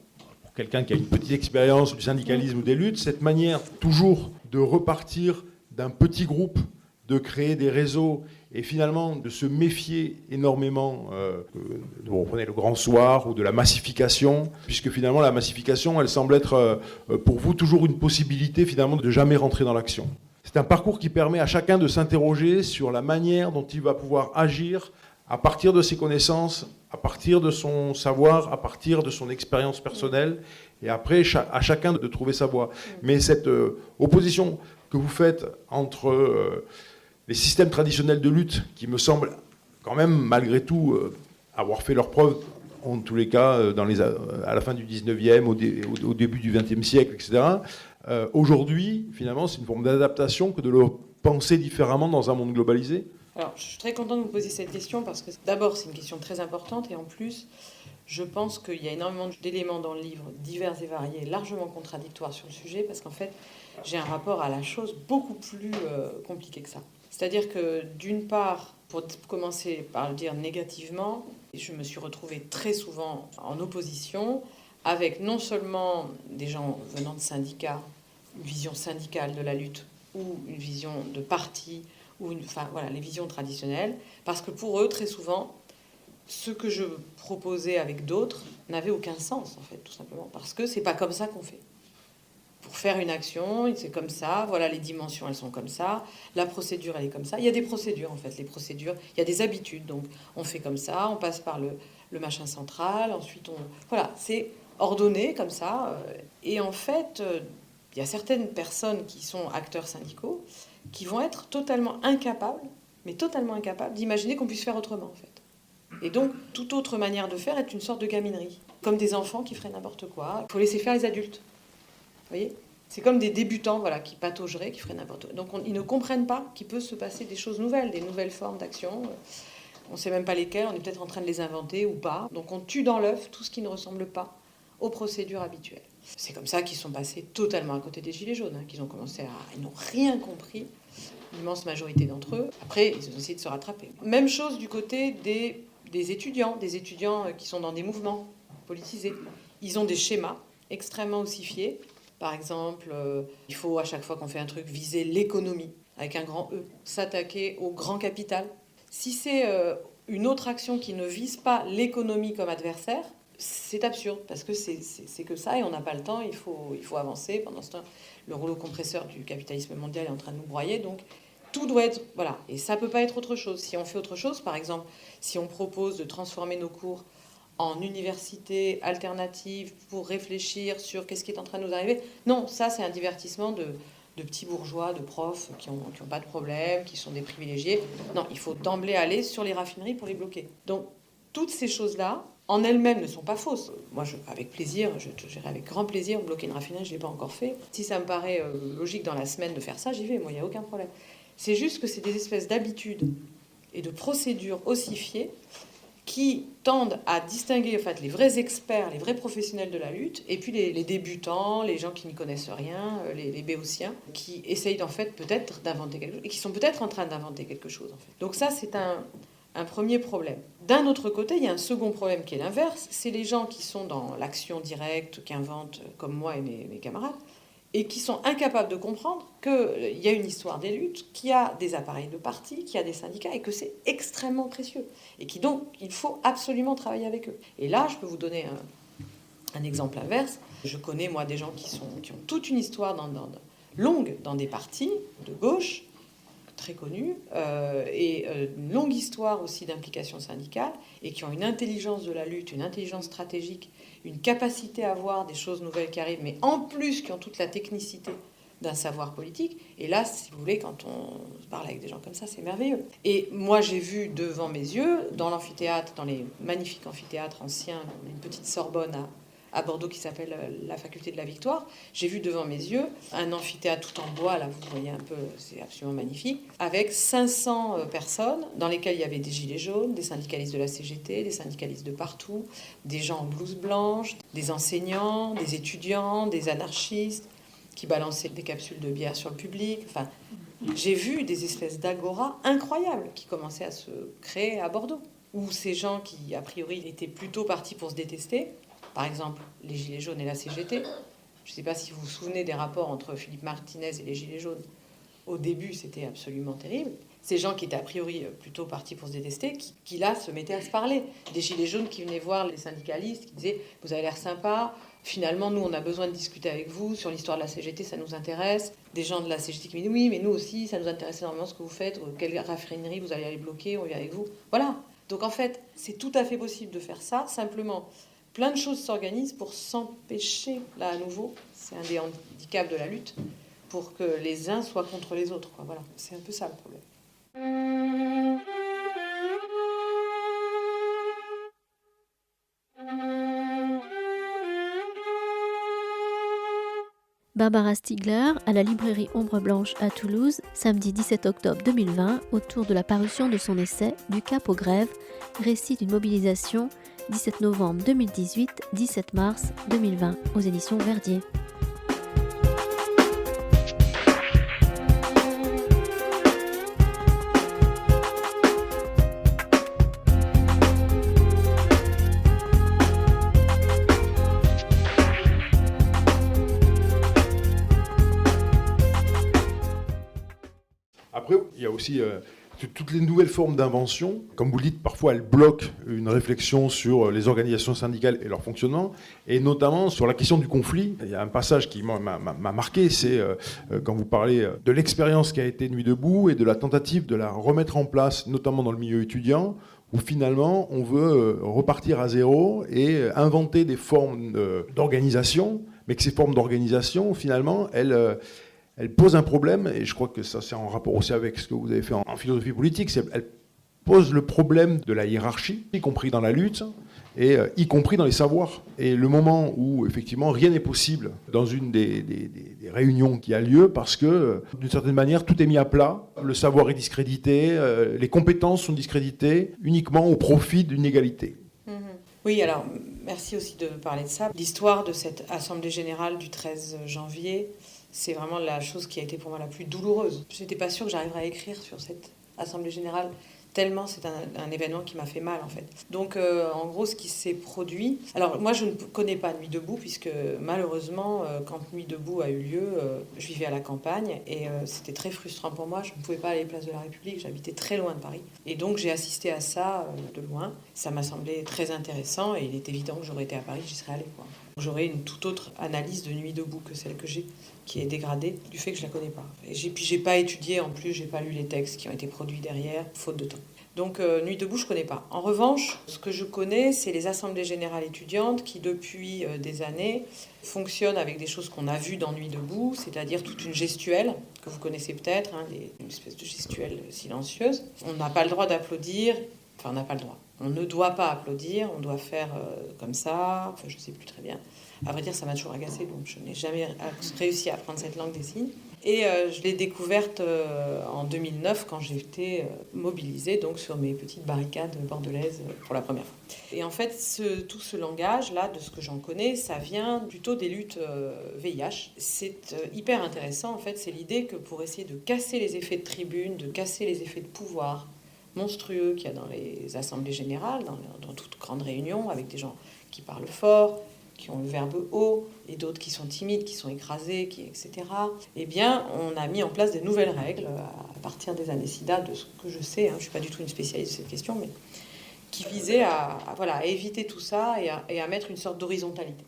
quelqu'un qui a une petite expérience du syndicalisme ou des luttes, cette manière toujours de repartir d'un petit groupe, de créer des réseaux et finalement de se méfier énormément, vous reprenez le grand soir ou de la massification, puisque finalement la massification, elle semble être pour vous toujours une possibilité finalement de jamais rentrer dans l'action. C'est un parcours qui permet à chacun de s'interroger sur la manière dont il va pouvoir agir à partir de ses connaissances, à partir de son savoir, à partir de son expérience personnelle, et après à chacun de trouver sa voie. Mais cette opposition que vous faites entre les systèmes traditionnels de lutte, qui me semblent quand même, malgré tout, avoir fait leurs preuves, en tous les cas, à la fin du 19e, au début du 20e siècle, etc., aujourd'hui, finalement, c'est une forme d'adaptation que de le penser différemment dans un monde globalisé. Alors, je suis très contente de vous poser cette question parce que d'abord, c'est une question très importante et en plus, je pense qu'il y a énormément d'éléments dans le livre, divers et variés, largement contradictoires sur le sujet parce qu'en fait, j'ai un rapport à la chose beaucoup plus compliqué que ça. C'est-à-dire que d'une part, pour commencer par le dire négativement, je me suis retrouvée très souvent en opposition avec non seulement des gens venant de syndicats, une vision syndicale de la lutte ou une vision de parti, enfin voilà, les visions traditionnelles, parce que pour eux, très souvent, ce que je proposais avec d'autres n'avait aucun sens, en fait, tout simplement, parce que c'est pas comme ça qu'on fait. Pour faire une action, c'est comme ça, voilà, les dimensions, elles sont comme ça, la procédure, elle est comme ça. Il y a des procédures, en fait, les procédures, il y a des habitudes, donc on fait comme ça, on passe par le machin central, ensuite voilà, c'est ordonné comme ça, et en fait, il y a certaines personnes qui sont acteurs syndicaux qui vont être totalement incapables, mais totalement incapables d'imaginer qu'on puisse faire autrement, en fait. Et donc, toute autre manière de faire est une sorte de gaminerie, comme des enfants qui feraient n'importe quoi. Il faut laisser faire les adultes. Vous voyez ? C'est comme des débutants, voilà, qui pataugeraient, qui feraient n'importe quoi. Donc, ils ne comprennent pas qu'il peut se passer des choses nouvelles, des nouvelles formes d'action. On ne sait même pas lesquelles, on est peut-être en train de les inventer ou pas. Donc, on tue dans l'œuf tout ce qui ne ressemble pas aux procédures habituelles. C'est comme ça qu'ils sont passés totalement à côté des Gilets jaunes, qu'ils ont commencé ils n'ont rien compris, l'immense majorité d'entre eux. Après, ils ont essayé de se rattraper. Même chose du côté des étudiants qui sont dans des mouvements politisés. Ils ont des schémas extrêmement ossifiés. Par exemple, il faut à chaque fois qu'on fait un truc viser l'économie, avec un grand E, s'attaquer au grand capital. Si c'est une autre action qui ne vise pas l'économie comme adversaire, c'est absurde, parce que c'est que ça, et on n'a pas le temps, il faut avancer. Pendant ce temps, le rouleau compresseur du capitalisme mondial est en train de nous broyer, donc tout doit être... Voilà, et ça ne peut pas être autre chose. Si on fait autre chose, par exemple, si on propose de transformer nos cours en université alternative pour réfléchir sur qu'est-ce qui est en train de nous arriver, non, ça c'est un divertissement de petits bourgeois, de profs qui ont pas de problème, qui sont des privilégiés. Non, il faut d'emblée aller sur les raffineries pour les bloquer. Donc, toutes ces choses-là, en elles-mêmes, ne sont pas fausses. Moi, avec plaisir, j'irai avec grand plaisir bloquer une raffinerie, je ne l'ai pas encore fait. Si ça me paraît logique dans la semaine de faire ça, j'y vais, moi, il n'y a aucun problème. C'est juste que c'est des espèces d'habitudes et de procédures ossifiées qui tendent à distinguer en fait, les vrais experts, les vrais professionnels de la lutte, et puis les débutants, les gens qui n'y connaissent rien, les béotiens, qui essayent en fait peut-être d'inventer quelque chose, et qui sont peut-être en train d'inventer quelque chose. En fait. Donc ça, c'est un premier problème. D'un autre côté, il y a un second problème qui est l'inverse, c'est les gens qui sont dans l'action directe, qui inventent, comme moi et mes camarades, et qui sont incapables de comprendre qu'il y a une histoire des luttes, qu'il y a des appareils de parti, qu'il y a des syndicats, et que c'est extrêmement précieux. Et qui donc, il faut absolument travailler avec eux. Et là, je peux vous donner un exemple inverse. Je connais, moi, des gens qui ont toute une histoire longue dans des partis de gauche, très connus, et une longue histoire aussi d'implication syndicale, et qui ont une intelligence de la lutte, une intelligence stratégique, une capacité à voir des choses nouvelles qui arrivent, mais en plus qui ont toute la technicité d'un savoir politique. Et là, si vous voulez, quand on parle avec des gens comme ça, c'est merveilleux. Et moi, j'ai vu devant mes yeux, dans l'amphithéâtre, dans les magnifiques amphithéâtres anciens, une petite Sorbonne à Bordeaux qui s'appelle la Faculté de la Victoire, j'ai vu devant mes yeux un amphithéâtre tout en bois, là vous voyez un peu, c'est absolument magnifique, avec 500 personnes dans lesquelles il y avait des gilets jaunes, des syndicalistes de la CGT, des syndicalistes de partout, des gens en blouse blanche, des enseignants, des étudiants, des anarchistes, qui balançaient des capsules de bière sur le public. Enfin, j'ai vu des espèces d'agora incroyables qui commençaient à se créer à Bordeaux, où ces gens qui, a priori, étaient plutôt partis pour se détester, par exemple les Gilets jaunes et la CGT. Je ne sais pas si vous vous souvenez des rapports entre Philippe Martinez et les Gilets jaunes. Au début, c'était absolument terrible. Ces gens qui étaient a priori plutôt partis pour se détester, qui là se mettaient à se parler. Des Gilets jaunes qui venaient voir les syndicalistes, qui disaient « Vous avez l'air sympa, finalement, nous, on a besoin de discuter avec vous sur l'histoire de la CGT, ça nous intéresse. » Des gens de la CGT qui me disent « Oui, mais nous aussi, ça nous intéresse énormément ce que vous faites. Quelle raffinerie vous allez aller bloquer, on vient avec vous. » Voilà. Donc en fait, c'est tout à fait possible de faire ça. Simplement, plein de choses s'organisent pour s'empêcher, là à nouveau, c'est un des handicaps de la lutte, pour que les uns soient contre les autres, quoi. Voilà, c'est un peu ça le problème. Barbara Stiegler à la librairie Ombre Blanche à Toulouse, samedi 17 octobre 2020, autour de la parution de son essai Du Cap aux Grèves, récit d'une mobilisation, 17 novembre 2018, 17 mars 2020, aux éditions Verdier. Après, il y a aussi toutes les nouvelles formes d'invention. Comme vous le dites, parfois elles bloquent une réflexion sur les organisations syndicales et leur fonctionnement, et notamment sur la question du conflit. Il y a un passage qui m'a marqué, c'est quand vous parlez de l'expérience qui a été Nuit debout et de la tentative de la remettre en place, notamment dans le milieu étudiant, où finalement on veut repartir à zéro et inventer des formes d'organisation, mais que ces formes d'organisation, finalement, elle pose un problème, et je crois que ça c'est en rapport aussi avec ce que vous avez fait en philosophie politique, elle pose le problème de la hiérarchie, y compris dans la lutte, et y compris dans les savoirs. Et le moment où, effectivement, rien n'est possible dans une des réunions qui a lieu, parce que, d'une certaine manière, tout est mis à plat, le savoir est discrédité, les compétences sont discréditées, uniquement au profit d'une égalité. Oui, alors, merci aussi de parler de ça. L'histoire de cette Assemblée Générale du 13 janvier, c'est vraiment la chose qui a été pour moi la plus douloureuse. Je n'étais pas sûre que j'arriverais à écrire sur cette Assemblée Générale, tellement c'est un événement qui m'a fait mal, en fait. Donc, en gros, ce qui s'est produit... Alors, moi, je ne connais pas Nuit debout, puisque malheureusement, quand Nuit debout a eu lieu, je vivais à la campagne, et c'était très frustrant pour moi. Je ne pouvais pas aller place de la République, j'habitais très loin de Paris. Et donc, j'ai assisté à ça de loin. Ça m'a semblé très intéressant, et il est évident que j'aurais été à Paris, j'y serais allée, quoi. J'aurais une toute autre analyse de Nuit debout que celle que j'ai, qui est dégradée du fait que je la connais pas. Et puis j'ai pas étudié, en plus j'ai pas lu les textes qui ont été produits derrière, faute de temps. Donc Nuit debout, je connais pas. En revanche, ce que je connais, c'est les assemblées générales étudiantes qui depuis des années fonctionnent avec des choses qu'on a vues dans Nuit debout, c'est-à-dire toute une gestuelle que vous connaissez peut-être, hein, une espèce de gestuelle silencieuse. On n'a pas le droit d'applaudir, enfin on n'a pas le droit. On ne doit pas applaudir, on doit faire comme ça, enfin je ne sais plus très bien. À vrai dire, ça m'a toujours agacée, donc je n'ai jamais réussi à apprendre cette langue des signes. Et je l'ai découverte en 2009 quand j'ai été mobilisée donc, sur mes petites barricades bordelaises pour la première fois. Et en fait, tout ce langage-là, de ce que j'en connais, ça vient plutôt des luttes VIH. C'est hyper intéressant, en fait, c'est l'idée que pour essayer de casser les effets de tribune, de casser les effets de pouvoir monstrueux qu'il y a dans les assemblées générales, dans toute grande réunion, avec des gens qui parlent fort, qui ont le verbe haut, et d'autres qui sont timides, qui sont écrasés, etc. Eh bien, on a mis en place des nouvelles règles à partir des années SIDA, de ce que je sais, hein, je ne suis pas du tout une spécialiste de cette question, mais qui visaient à éviter tout ça et à mettre une sorte d'horizontalité,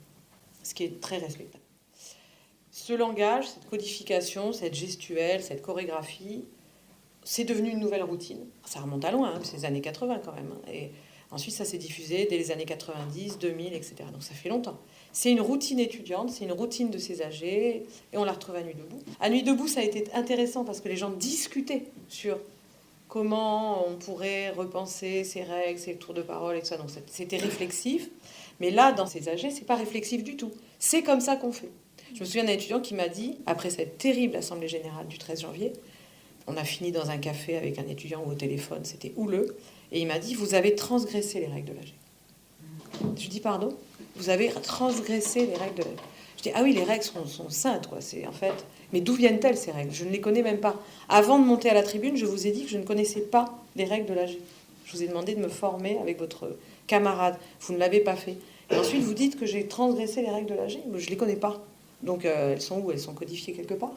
ce qui est très respectable. Ce langage, cette codification, cette gestuelle, cette chorégraphie, c'est devenu une nouvelle routine. Ça remonte à loin, hein, c'est les années 80 quand même. Et ensuite, ça s'est diffusé dès les années 90, 2000, etc. Donc ça fait longtemps. C'est une routine étudiante, c'est une routine de ces âgés, et on la retrouve à Nuit debout. À Nuit debout, ça a été intéressant parce que les gens discutaient sur comment on pourrait repenser ces règles, ces tours de parole et tout ça. Donc c'était réflexif. Mais là, dans ces âgés, c'est pas réflexif du tout. C'est comme ça qu'on fait. Je me souviens d'un étudiant qui m'a dit, après cette terrible assemblée générale du 13 janvier, on a fini dans un café avec un étudiant ou au téléphone, c'était houleux, et il m'a dit « Vous avez transgressé les règles de l'AG ». Je dis « Pardon ? Vous avez transgressé les règles de l'AG ». Je Je dis, ah oui, les règles sont saintes, quoi. C'est, en fait... Mais d'où viennent-elles, ces règles? Je ne les connais même pas. Avant de monter à la tribune, je vous ai dit que je ne connaissais pas les règles de l'AG. Je vous ai demandé de me former avec votre camarade. Vous ne l'avez pas fait. Et ensuite, vous dites que j'ai transgressé les règles de l'AG. Je ne les connais pas. Donc, elles sont où? Elles sont codifiées quelque part.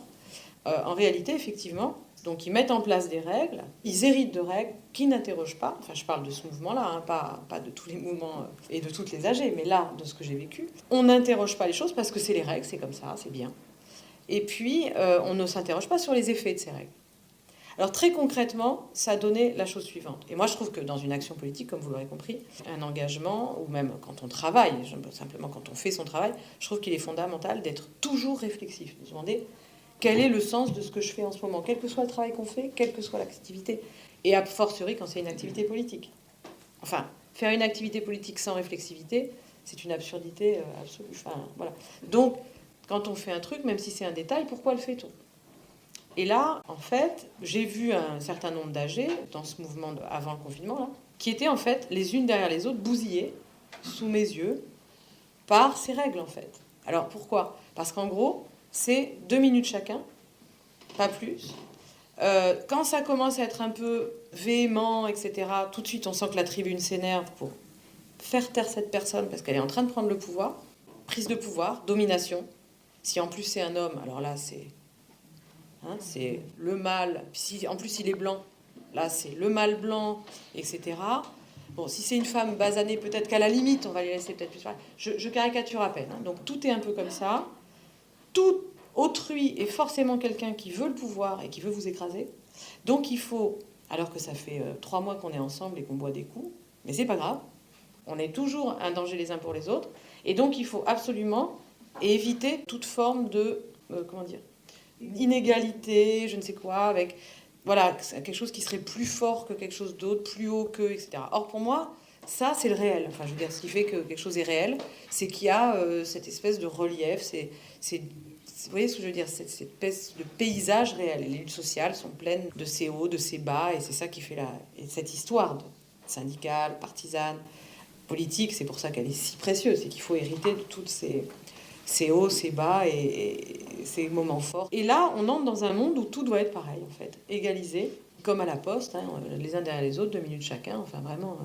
En réalité, effectivement, donc ils mettent en place des règles, ils héritent de règles qui n'interrogent pas. Enfin, je parle de ce mouvement-là, hein, pas de tous les mouvements et de toutes les AG, mais là, de ce que j'ai vécu. On n'interroge pas les choses parce que c'est les règles, c'est comme ça, c'est bien. Et puis, on ne s'interroge pas sur les effets de ces règles. Alors, très concrètement, ça a donné la chose suivante. Et moi, je trouve que dans une action politique, comme vous l'aurez compris, un engagement, ou même quand on travaille, simplement quand on fait son travail, je trouve qu'il est fondamental d'être toujours réflexif, de se demander quel est le sens de ce que je fais en ce moment, quel que soit le travail qu'on fait, quelle que soit l'activité, et a fortiori quand c'est une activité politique. Enfin, faire une activité politique sans réflexivité, c'est une absurdité absolue. Enfin, voilà. Donc, quand on fait un truc, même si c'est un détail, pourquoi le fait-on? Et là, en fait, j'ai vu un certain nombre d'AG dans ce mouvement avant le confinement, là, qui étaient en fait les unes derrière les autres, bousillées sous mes yeux par ces règles, en fait. Alors pourquoi? Parce qu'en gros, c'est 2 minutes chacun, pas plus. Quand ça commence à être un peu véhément, etc., tout de suite on sent que la tribune s'énerve pour faire taire cette personne parce qu'elle est en train de prendre le pouvoir. Prise de pouvoir, domination. Si en plus c'est un homme, alors là c'est le mâle. Si en plus il est blanc, là c'est le mâle blanc, etc. Bon, si c'est une femme basanée, peut-être qu'à la limite on va les laisser peut-être plus parler. Je caricature à peine. Hein. Donc tout est un peu comme ça. Tout autrui est forcément quelqu'un qui veut le pouvoir et qui veut vous écraser. Donc il faut, alors que ça fait 3 mois qu'on est ensemble et qu'on boit des coups, mais c'est pas grave, on est toujours un danger les uns pour les autres, et donc il faut absolument éviter toute forme de, inégalité, je ne sais quoi, avec, voilà, quelque chose qui serait plus fort que quelque chose d'autre, plus haut que, etc. Or pour moi, ça c'est le réel. Enfin, je veux dire, ce qui fait que quelque chose est réel, c'est qu'il y a cette espèce de relief, vous voyez ce que je veux dire, cette espèce de paysage réel. Et les luttes sociales sont pleines de ces hauts, de ces bas, et c'est ça qui fait cette histoire syndicale, partisane, politique. C'est pour ça qu'elle est si précieuse, c'est qu'il faut hériter de toutes ces hauts, ces bas et ces moments forts. Et là, on entre dans un monde où tout doit être pareil, en fait, égalisé, comme à la poste, hein, les uns derrière les autres, 2 minutes chacun, enfin vraiment.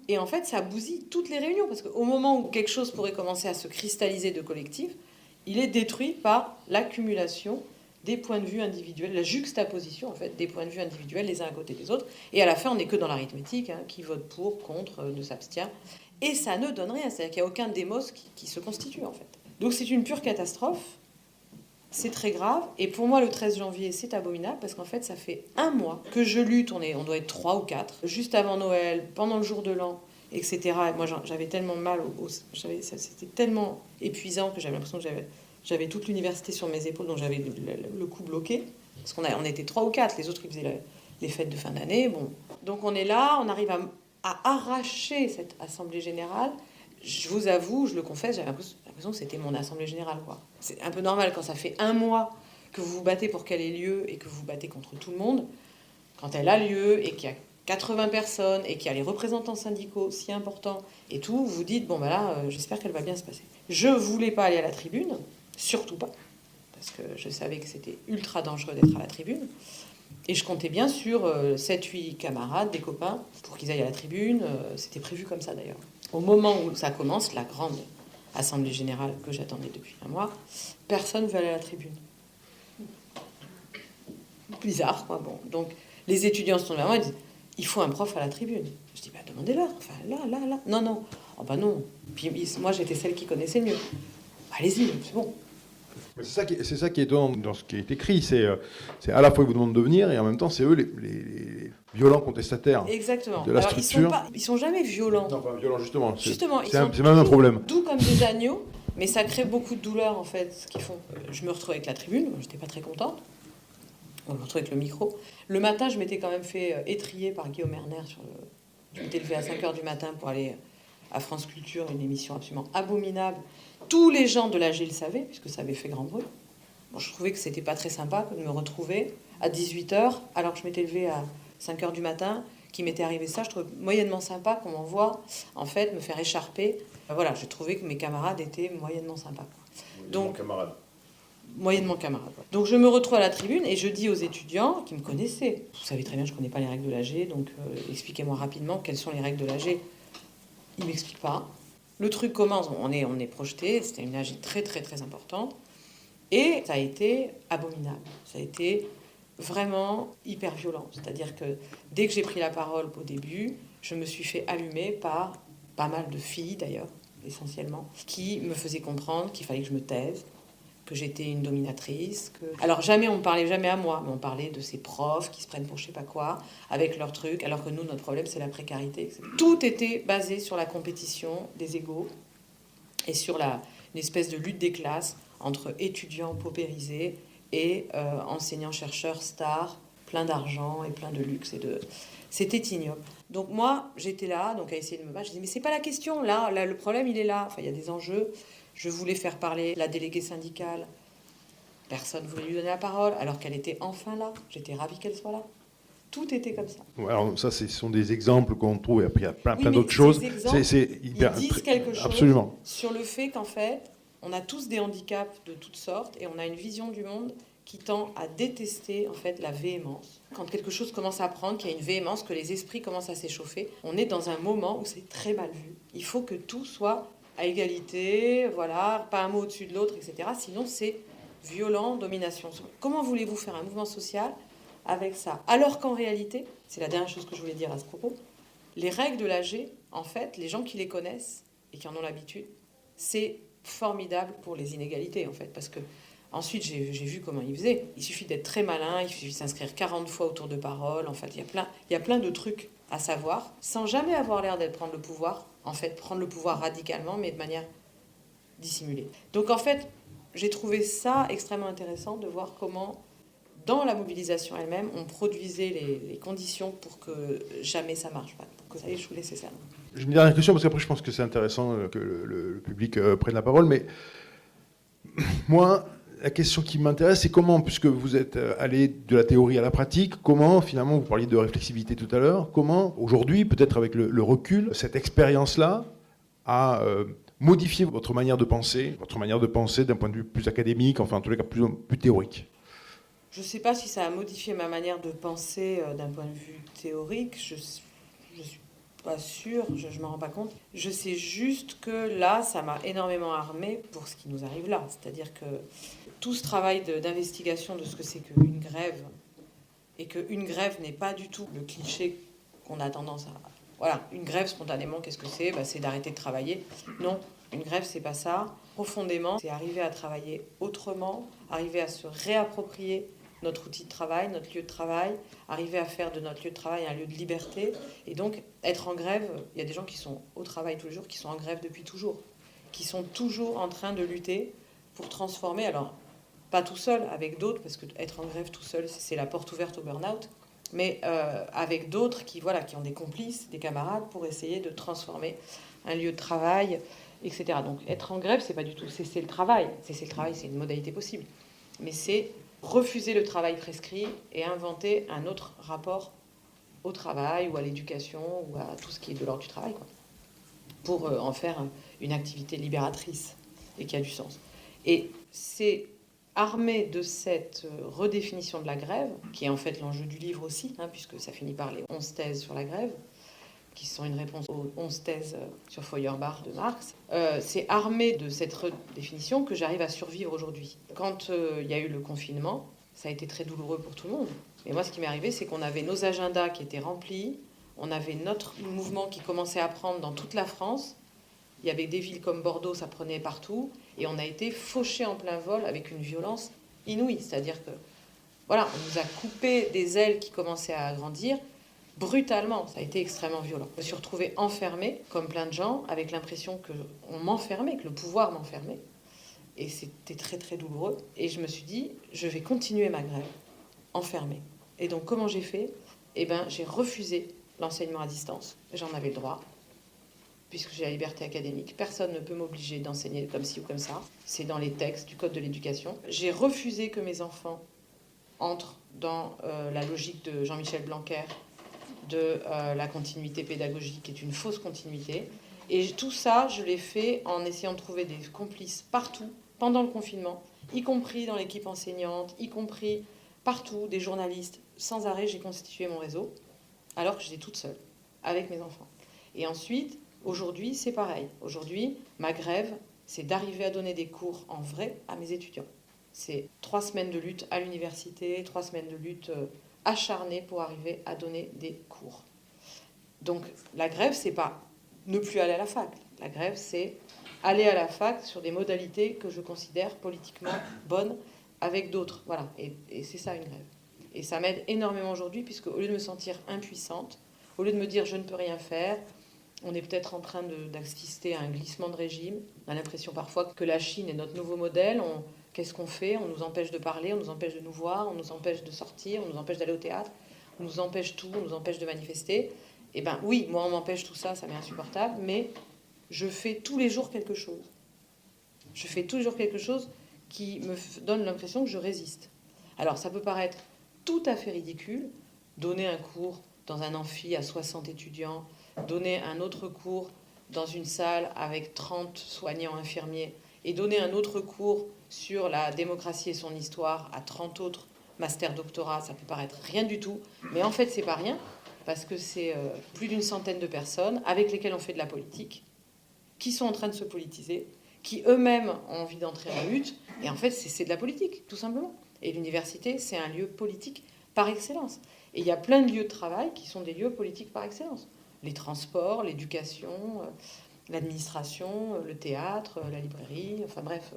Et en fait, ça bousille toutes les réunions, parce qu'au moment où quelque chose pourrait commencer à se cristalliser de collectif, il est détruit par l'accumulation des points de vue individuels, la juxtaposition en fait des points de vue individuels les uns à côté des autres. Et à la fin, on n'est que dans l'arithmétique, hein, qui vote pour, contre, ne s'abstient. Et ça ne donne rien, c'est-à-dire qu'il n'y a aucun démos qui se constitue en fait. Donc c'est une pure catastrophe, c'est très grave. Et pour moi, le 13 janvier, c'est abominable, parce qu'en fait, ça fait 1 mois que je lutte, on doit être 3 ou 4, juste avant Noël, pendant le jour de l'an, etc. Et moi, j'avais tellement mal, c'était tellement épuisant que j'avais l'impression que j'avais toute l'université sur mes épaules, donc j'avais le cou bloqué. Parce on était 3 ou 4, les autres, ils faisaient les fêtes de fin d'année. Bon. Donc on est là, on arrive à arracher cette assemblée générale. Je vous avoue, je le confesse, j'avais l'impression que c'était mon assemblée générale, quoi. C'est un peu normal quand ça fait 1 mois que vous vous battez pour qu'elle ait lieu et que vous vous battez contre tout le monde. Quand elle a lieu et qu'il y a 80 personnes et qu'il y a les représentants syndicaux si importants et tout, vous dites, bon ben là, j'espère qu'elle va bien se passer. Je voulais pas aller à la tribune, surtout pas, parce que je savais que c'était ultra dangereux d'être à la tribune. Et je comptais bien sur 7-8 camarades, des copains, pour qu'ils aillent à la tribune. C'était prévu comme ça d'ailleurs. Au moment où ça commence, la grande assemblée générale que j'attendais depuis 1 mois, personne ne veut aller à la tribune. Bizarre, quoi. Bon, donc les étudiants se tournent vers moi et disent, il faut un prof à la tribune. Je dis, bah demandez-leur. Enfin, là. Non. Oh bah non. Puis moi, j'étais celle qui connaissait le mieux. Allez-y, c'est bon. C'est ça qui est étonnant dans ce qui est écrit. C'est à la fois ils vous demandent de venir et en même temps, c'est eux les violents contestataires. Exactement. De la Alors, structure. Ils sont jamais violents. Non, pas violents, justement. C'est même un problème. Doux comme des agneaux, mais ça crée beaucoup de douleur, en fait, ce qu'ils font. Je me retrouve avec la tribune, j'étais pas très contente. On me retrouve avec le micro. Le matin, je m'étais quand même fait étrier par Guillaume Erner. Je m'étais levée à 5h du matin pour aller à France Culture, une émission absolument abominable. Tous les gens de l'AG le savaient, puisque ça avait fait grand bruit. Bon, je trouvais que c'était pas très sympa de me retrouver à 18h, alors que je m'étais levée à 5h du matin, qu'il m'était arrivé ça. Je trouvais moyennement sympa qu'on m'envoie, en fait, me faire écharper. Voilà, je trouvais que mes camarades étaient moyennement sympas, quoi. Donc, camarade. Moyennement camarade. Ouais. Donc je me retrouve à la tribune et je dis aux étudiants qui me connaissaient, vous savez très bien que je ne connais pas les règles de l'AG, donc expliquez-moi rapidement quelles sont les règles de l'AG. Ils ne m'expliquent pas. Le truc commence, on est projeté, c'était une AG très très très importante, et ça a été abominable, ça a été vraiment hyper violent. C'est-à-dire que dès que j'ai pris la parole au début, je me suis fait allumer par pas mal de filles d'ailleurs, essentiellement, qui me faisaient comprendre qu'il fallait que je me taise, que j'étais une dominatrice. Alors jamais, on ne parlait jamais à moi, mais on parlait de ces profs qui se prennent pour je sais pas quoi, avec leurs trucs, alors que nous, notre problème, c'est la précarité, etc. Tout était basé sur la compétition des égaux et sur une espèce de lutte des classes entre étudiants paupérisés et enseignants-chercheurs stars, plein d'argent et plein de luxe. C'était ignoble. Donc moi, j'étais là, donc à essayer de me battre. Je disais, mais c'est pas la question, là, le problème, il est là. Enfin, il y a des enjeux. Je voulais faire parler la déléguée syndicale. Personne ne voulait lui donner la parole, alors qu'elle était enfin là. J'étais ravie qu'elle soit là. Tout était comme ça. Alors ça, ce sont des exemples qu'on trouve, et après il y a plein d'autres ces choses. Exemples, ils disent quelque chose absolument. Sur le fait qu'en fait, on a tous des handicaps de toutes sortes et on a une vision du monde qui tend à détester en fait la véhémence. Quand quelque chose commence à prendre, qu'il y a une véhémence, que les esprits commencent à s'échauffer, on est dans un moment où c'est très mal vu. Il faut que tout soit à égalité, voilà, pas un mot au-dessus de l'autre, etc. Sinon, c'est violent, domination. Comment voulez-vous faire un mouvement social avec ça? Alors qu'en réalité, c'est la dernière chose que je voulais dire à ce propos, les règles de l'AG, en fait, les gens qui les connaissent et qui en ont l'habitude, c'est formidable pour les inégalités, en fait, parce que ensuite, j'ai vu comment ils faisaient. Il suffit d'être très malin, il suffit de s'inscrire 40 fois au tour de parole. En fait, il y a plein de trucs à savoir, sans jamais avoir l'air d'être prendre le pouvoir. En fait, prendre le pouvoir radicalement, mais de manière dissimulée. Donc, en fait, j'ai trouvé ça extrêmement intéressant de voir comment, dans la mobilisation elle-même, on produisait les conditions pour que jamais ça marche pas. Donc, ça y est, je vous laisse ça. J'ai une dernière question, parce qu'après, je pense que c'est intéressant que le public prenne la parole, mais moi, la question qui m'intéresse, c'est comment, puisque vous êtes allé de la théorie à la pratique, comment, finalement, vous parliez de réflexivité tout à l'heure, comment, aujourd'hui, peut-être avec le recul, cette expérience-là a modifié votre manière de penser d'un point de vue plus académique, enfin, en tous les cas, plus théorique? Je ne sais pas si ça a modifié ma manière de penser d'un point de vue théorique. Je suis pas sûre, je ne m'en rends pas compte. Je sais juste que là, ça m'a énormément armée pour ce qui nous arrive là. C'est-à-dire que tout ce travail d'investigation de ce que c'est qu'une grève, et qu'une grève n'est pas du tout le cliché qu'on a tendance à... Voilà, une grève spontanément, qu'est-ce que c'est? C'est d'arrêter de travailler. Non, une grève, c'est pas ça. Profondément, c'est arriver à travailler autrement, arriver à se réapproprier notre outil de travail, notre lieu de travail, arriver à faire de notre lieu de travail un lieu de liberté. Et donc, être en grève, il y a des gens qui sont au travail tous les jours, qui sont en grève depuis toujours, qui sont toujours en train de lutter pour transformer, alors pas tout seul, avec d'autres, parce que être en grève tout seul, c'est la porte ouverte au burn-out, mais avec d'autres qui ont des complices, des camarades, pour essayer de transformer un lieu de travail, etc. Donc être en grève, c'est pas du tout cesser le travail. Cesser le travail, c'est une modalité possible. Mais c'est refuser le travail prescrit et inventer un autre rapport au travail ou à l'éducation ou à tout ce qui est de l'ordre du travail, quoi, pour en faire une activité libératrice et qui a du sens. Et c'est armé de cette redéfinition de la grève, qui est en fait l'enjeu du livre aussi, puisque ça finit par les 11 thèses sur la grève, qui sont une réponse aux 11 thèses sur Feuerbach de Marx. C'est armé de cette redéfinition que j'arrive à survivre aujourd'hui. Quand il y a eu le confinement, ça a été très douloureux pour tout le monde. Mais moi, ce qui m'est arrivé, c'est qu'on avait nos agendas qui étaient remplis, on avait notre mouvement qui commençait à prendre dans toute la France. Il y avait des villes comme Bordeaux, ça prenait partout, et on a été fauchés en plein vol avec une violence inouïe. C'est-à-dire que, voilà, on nous a coupé des ailes qui commençaient à grandir, brutalement. Ça a été extrêmement violent. Je me suis retrouvée enfermée, comme plein de gens, avec l'impression qu'on m'enfermait, que le pouvoir m'enfermait. Et c'était très, très douloureux. Et je me suis dit, je vais continuer ma grève, enfermée. Et donc, comment j'ai fait? J'ai refusé l'enseignement à distance. J'en avais le droit, puisque j'ai la liberté académique. Personne ne peut m'obliger d'enseigner comme ci ou comme ça. C'est dans les textes du Code de l'éducation. J'ai refusé que mes enfants entrent dans la logique de Jean-Michel Blanquer, de la continuité pédagogique, qui est une fausse continuité. Et tout ça, je l'ai fait en essayant de trouver des complices partout pendant le confinement, y compris dans l'équipe enseignante, y compris partout, des journalistes. Sans arrêt, j'ai constitué mon réseau, alors que j'étais toute seule, avec mes enfants. Et ensuite, aujourd'hui, c'est pareil. Aujourd'hui, ma grève, c'est d'arriver à donner des cours en vrai à mes étudiants. C'est 3 semaines de lutte à l'université, 3 semaines de lutte acharnée pour arriver à donner des cours. Donc la grève, c'est pas ne plus aller à la fac. La grève, c'est aller à la fac sur des modalités que je considère politiquement bonnes avec d'autres. Voilà, et c'est ça une grève. Et ça m'aide énormément aujourd'hui, puisque au lieu de me sentir impuissante, au lieu de me dire je ne peux rien faire, on est peut-être en train d'assister à un glissement de régime. On a l'impression parfois que la Chine est notre nouveau modèle. Qu'est-ce qu'on fait? On nous empêche de parler, on nous empêche de nous voir, on nous empêche de sortir, on nous empêche d'aller au théâtre, on nous empêche tout, on nous empêche de manifester. Eh bien oui, moi on m'empêche tout ça, ça m'est insupportable, mais je fais tous les jours quelque chose. Je fais tous les jours quelque chose qui me donne l'impression que je résiste. Alors ça peut paraître tout à fait ridicule, donner un cours dans un amphi à 60 étudiants, donner un autre cours dans une salle avec 30 soignants infirmiers, et donner un autre cours sur la démocratie et son histoire à 30 autres master-doctorats, ça peut paraître rien du tout, mais en fait c'est pas rien, parce que c'est plus d'une centaine de personnes avec lesquelles on fait de la politique, qui sont en train de se politiser, qui eux-mêmes ont envie d'entrer en lutte, et en fait c'est de la politique, tout simplement. Et l'université, c'est un lieu politique par excellence. Et il y a plein de lieux de travail qui sont des lieux politiques par excellence. Les transports, l'éducation, l'administration, le théâtre, la librairie, enfin bref,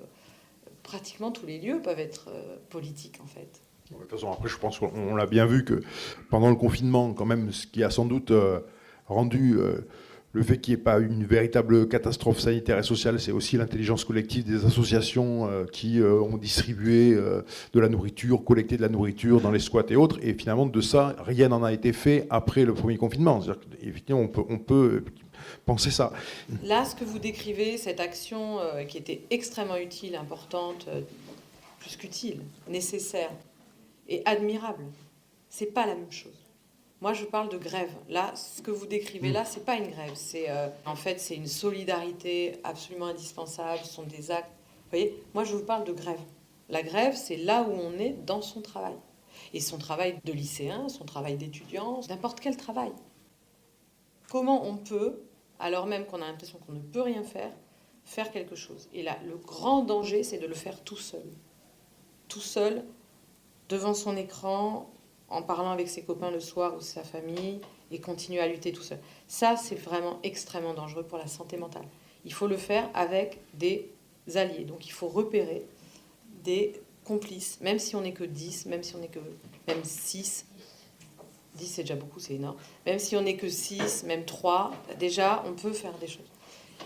pratiquement tous les lieux peuvent être politiques en fait. De toute façon, après, je pense qu'on l'a bien vu que pendant le confinement, quand même, ce qui a sans doute rendu le fait qu'il n'y ait pas une véritable catastrophe sanitaire et sociale, c'est aussi l'intelligence collective des associations qui ont distribué de la nourriture, collecté de la nourriture dans les squats et autres. Et finalement, de ça, rien n'en a été fait après le premier confinement. C'est-à-dire qu'effectivement, on peut penser ça. Là, ce que vous décrivez, cette action qui était extrêmement utile, importante, plus qu'utile, nécessaire et admirable, c'est pas la même chose. Moi, je parle de grève. Là, ce que vous décrivez là, c'est pas une grève. En fait, c'est une solidarité absolument indispensable. Ce sont des actes. Vous voyez, moi, je vous parle de grève. La grève, c'est là où on est dans son travail. Et son travail de lycéen, son travail d'étudiant, n'importe quel travail. Comment on peut, alors même qu'on a l'impression qu'on ne peut rien faire, faire quelque chose? Et là, le grand danger, c'est de le faire tout seul. Tout seul, devant son écran, en parlant avec ses copains le soir ou sa famille, et continuer à lutter tout seul. Ça, c'est vraiment extrêmement dangereux pour la santé mentale. Il faut le faire avec des alliés. Donc il faut repérer des complices, même si on n'est que 10, même si on n'est que même 6. 10, c'est déjà beaucoup, c'est énorme. Même si on n'est que 6, même 3, déjà, on peut faire des choses.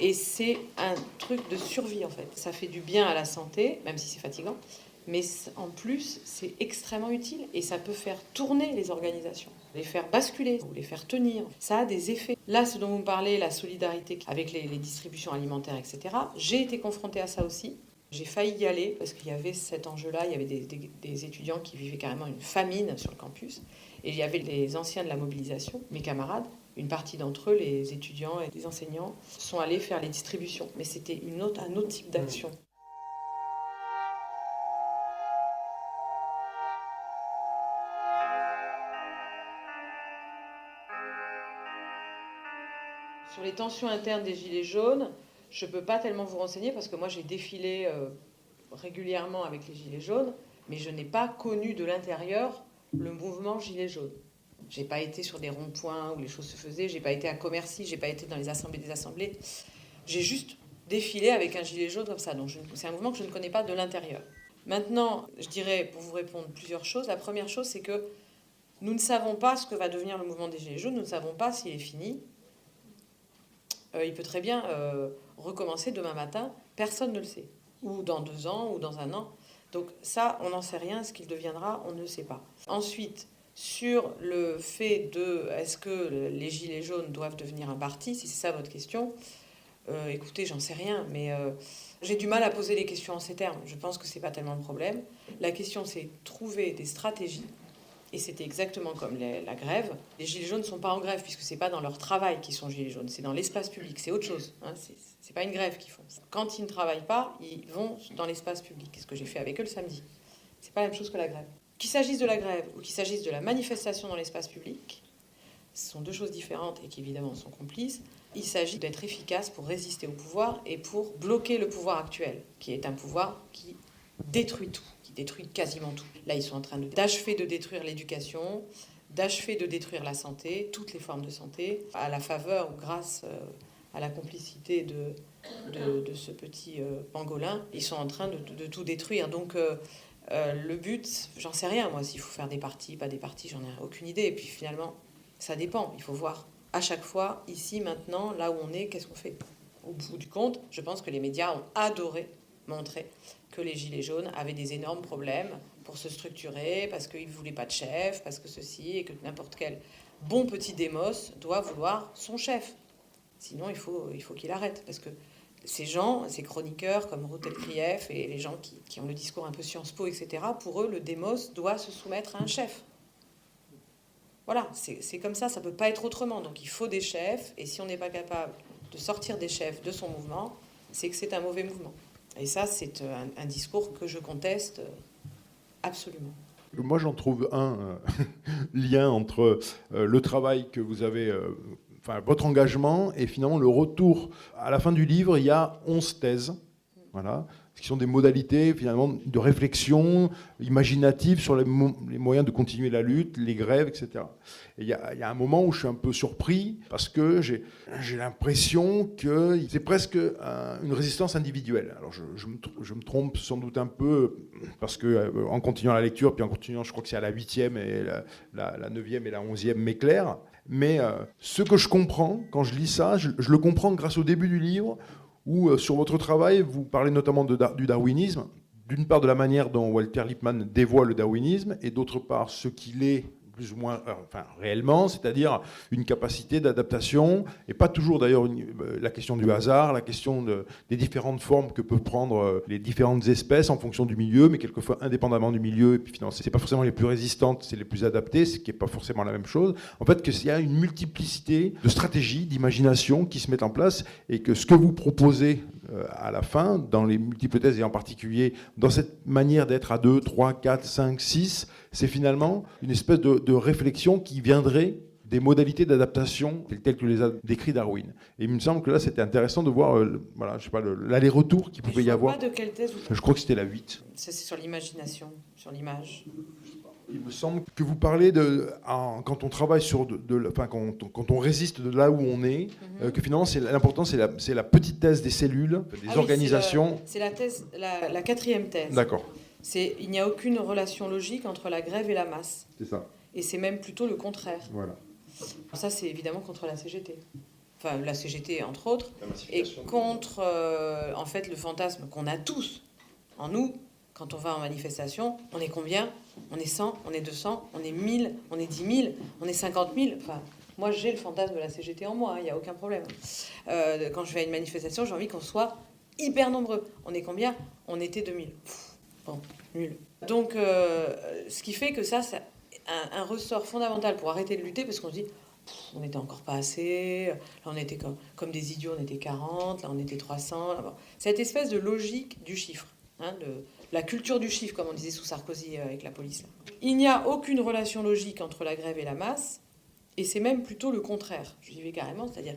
Et c'est un truc de survie, en fait. Ça fait du bien à la santé, même si c'est fatigant. Mais en plus, c'est extrêmement utile et ça peut faire tourner les organisations, les faire basculer ou les faire tenir. Ça a des effets. Là, ce dont vous me parlez, la solidarité avec les distributions alimentaires, etc., j'ai été confrontée à ça aussi. J'ai failli y aller parce qu'il y avait cet enjeu-là. Il y avait des étudiants qui vivaient carrément une famine sur le campus. Et il y avait les anciens de la mobilisation, mes camarades. Une partie d'entre eux, les étudiants et les enseignants, sont allés faire les distributions. Mais c'était un autre type d'action. Sur les tensions internes des Gilets jaunes, je ne peux pas tellement vous renseigner parce que moi j'ai défilé régulièrement avec les Gilets jaunes, mais je n'ai pas connu de l'intérieur le mouvement Gilets jaunes. Je n'ai pas été sur des ronds-points où les choses se faisaient, je n'ai pas été à Commercy, je n'ai pas été dans les assemblées des assemblées. J'ai juste défilé avec un gilet jaune comme ça. Donc c'est un mouvement que je ne connais pas de l'intérieur. Maintenant, je dirais, pour vous répondre, plusieurs choses. La première chose, c'est que nous ne savons pas ce que va devenir le mouvement des Gilets jaunes, nous ne savons pas s'il est fini. Il peut très bien recommencer demain matin, personne ne le sait. Ou dans 2 ans, ou dans 1 an. Donc ça, on n'en sait rien, ce qu'il deviendra, on ne sait pas. Ensuite, sur le fait de est-ce que les Gilets jaunes doivent devenir un parti, si c'est ça votre question, écoutez, j'en sais rien, mais j'ai du mal à poser les questions en ces termes. Je pense que c'est pas tellement le problème. La question, c'est trouver des stratégies Et c'était exactement comme la grève. Les gilets jaunes ne sont pas en grève, puisque ce n'est pas dans leur travail qu'ils sont gilets jaunes, c'est dans l'espace public, c'est autre chose. Hein, c'est pas une grève qu'ils font. Quand ils ne travaillent pas, ils vont dans l'espace public. C'est ce que j'ai fait avec eux le samedi. C'est pas la même chose que la grève. Qu'il s'agisse de la grève ou qu'il s'agisse de la manifestation dans l'espace public, ce sont deux choses différentes et qui évidemment sont complices. Il s'agit d'être efficace pour résister au pouvoir et pour bloquer le pouvoir actuel, qui est un pouvoir qui détruit tout, qui détruit quasiment tout. Là, ils sont en train d'achever de détruire l'éducation, d'achever de détruire la santé, toutes les formes de santé, à la faveur ou grâce à la complicité de ce petit pangolin. Ils sont en train de tout détruire. Donc le but, j'en sais rien, moi, s'il faut faire des partis, pas des partis, j'en ai aucune idée. Et puis finalement, ça dépend. Il faut voir à chaque fois, ici, maintenant, là où on est, qu'est-ce qu'on fait. Au bout du compte, je pense que les médias ont adoré montrer que les Gilets jaunes avaient des énormes problèmes pour se structurer, parce qu'ils ne voulaient pas de chef, parce que ceci, et que n'importe quel bon petit démos doit vouloir son chef. Sinon, il faut qu'il arrête, parce que ces gens, ces chroniqueurs comme Ruth Elkrief et les gens qui ont le discours un peu Sciences Po, etc., pour eux, le démos doit se soumettre à un chef. Voilà, c'est comme ça ne peut pas être autrement. Donc il faut des chefs, et si on n'est pas capable de sortir des chefs de son mouvement, c'est que c'est un mauvais mouvement. Et ça, c'est un discours que je conteste absolument. Moi, j'en trouve un lien entre le travail que vous avez, votre engagement, et finalement le retour. À la fin du livre, il y a 11 thèses, voilà, qui sont des modalités finalement de réflexion imaginative sur les moyens de continuer la lutte, les grèves, etc. Et il y a un moment où je suis un peu surpris parce que j'ai l'impression que c'est presque une résistance individuelle. Alors je me trompe sans doute un peu parce que en continuant la lecture, puis en continuant, je crois que c'est à la 8e et la 9e et la 11e m'éclairent. Mais ce que je comprends quand je lis ça, je le comprends grâce au début du livre, où sur votre travail, vous parlez notamment du darwinisme, d'une part de la manière dont Walter Lippmann dévoile le darwinisme, et d'autre part ce qu'il est plus ou moins réellement, c'est-à-dire une capacité d'adaptation, et pas toujours d'ailleurs la question du hasard, la question des différentes formes que peuvent prendre les différentes espèces en fonction du milieu, mais quelquefois indépendamment du milieu, et puis finalement c'est pas forcément les plus résistantes, c'est les plus adaptées, ce qui n'est pas forcément la même chose. En fait, qu'il y a une multiplicité de stratégies, d'imagination qui se mettent en place, et que ce que vous proposez à la fin, dans les multiples thèses, et en particulier dans cette manière d'être à 2, 3, 4, 5, 6, c'est finalement une espèce de réflexion qui viendrait des modalités d'adaptation telles que les a décrit Darwin. Et il me semble que là, c'était intéressant de voir l'aller-retour qu'il pouvait y avoir. Pas de quelle thèse Je crois que c'était la 8. Ça, c'est sur l'imagination, sur l'image. Il me semble que vous parlez quand on travaille quand on résiste de là où on est, que finalement l'important c'est la petite thèse des cellules, des organisations. C'est la thèse, la 4e thèse. D'accord. Il n'y a aucune relation logique entre la grève et la masse. C'est ça. Et c'est même plutôt le contraire. Voilà. Ça, c'est évidemment contre la CGT. Enfin, la CGT, entre autres. Et contre, en fait, le fantasme qu'on a tous en nous. Quand on va en manifestation, on est combien ? On est 100, on est 200, on est 1000, on est 10 000, on est 50 000. Enfin, moi, j'ai le fantasme de la CGT en moi, il n'y a aucun problème. Quand je vais à une manifestation, j'ai envie qu'on soit hyper nombreux. On est combien ? On était 2000. Bon, nul. Donc, ce qui fait que ça, c'est un ressort fondamental pour arrêter de lutter, parce qu'on se dit, on n'était encore pas assez, là on était comme des idiots, on était 40, là on était 300. Là, bon. Cette espèce de logique du chiffre, la culture du chiffre, comme on disait sous Sarkozy avec la police. Là. Il n'y a aucune relation logique entre la grève et la masse, et c'est même plutôt le contraire. Je dis carrément, c'est-à-dire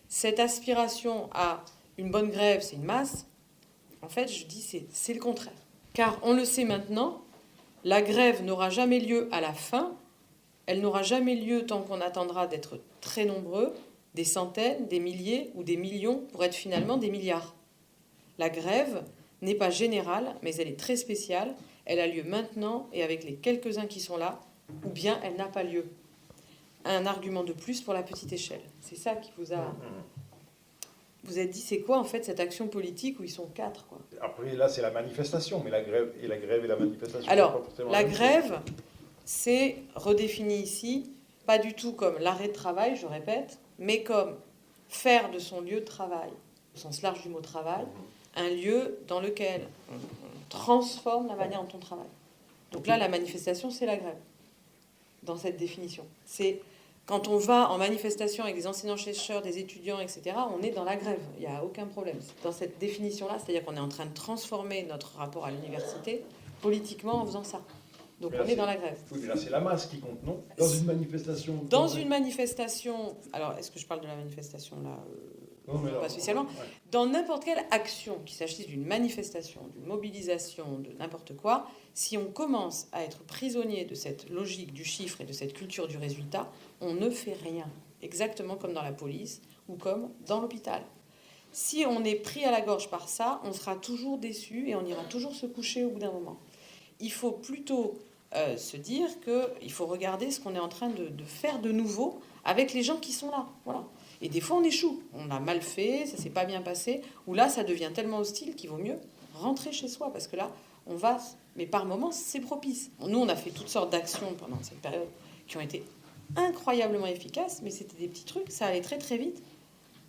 cette aspiration à une bonne grève, c'est une masse. En fait, je dis c'est le contraire. Car on le sait maintenant, la grève n'aura jamais lieu à la fin, elle n'aura jamais lieu tant qu'on attendra d'être très nombreux, des centaines, des milliers ou des millions pour être finalement des milliards. La grève n'est pas générale, mais elle est très spéciale. Elle a lieu maintenant et avec les quelques-uns qui sont là, ou bien elle n'a pas lieu. Un argument de plus pour la petite échelle. C'est ça qui vous a... Vous êtes dit, c'est quoi en fait cette action politique où ils sont 4 quoi. Après, là, c'est la manifestation, mais la grève et la manifestation... Alors, la grève, c'est redéfini ici, pas du tout comme l'arrêt de travail, je répète, mais comme faire de son lieu de travail, au sens large du mot travail, un lieu dans lequel on transforme la manière dont on travaille. Donc là, la manifestation, c'est la grève. dans cette définition. C'est quand on va en manifestation avec des enseignants-chercheurs, des étudiants, etc., on est dans la grève, il n'y a aucun problème. Dans cette définition-là, c'est-à-dire qu'on est en train de transformer notre rapport à l'université politiquement en faisant ça. Donc on est dans la grève. Oui, mais là, c'est la masse qui compte, non? Dans une manifestation. Dans une manifestation, alors est-ce que je parle de la manifestation là Non, mais pas spécialement. Ouais. Dans n'importe quelle action, qu'il s'agisse d'une manifestation, d'une mobilisation, de n'importe quoi, si on commence à être prisonnier de cette logique du chiffre et de cette culture du résultat, on ne fait rien. Exactement comme dans la police ou comme dans l'hôpital. Si on est pris à la gorge par ça, on sera toujours déçu et on ira toujours se coucher au bout d'un moment. Il faut plutôt se dire qu'il faut regarder ce qu'on est en train de faire de nouveau avec les gens qui sont là. Voilà. Et des fois, on échoue. On a mal fait, ça s'est pas bien passé. Ou là, ça devient tellement hostile qu'il vaut mieux rentrer chez soi. Parce que là, on va... Mais par moments, c'est propice. Nous, on a fait toutes sortes d'actions pendant cette période qui ont été incroyablement efficaces. Mais c'était des petits trucs, ça allait très très vite.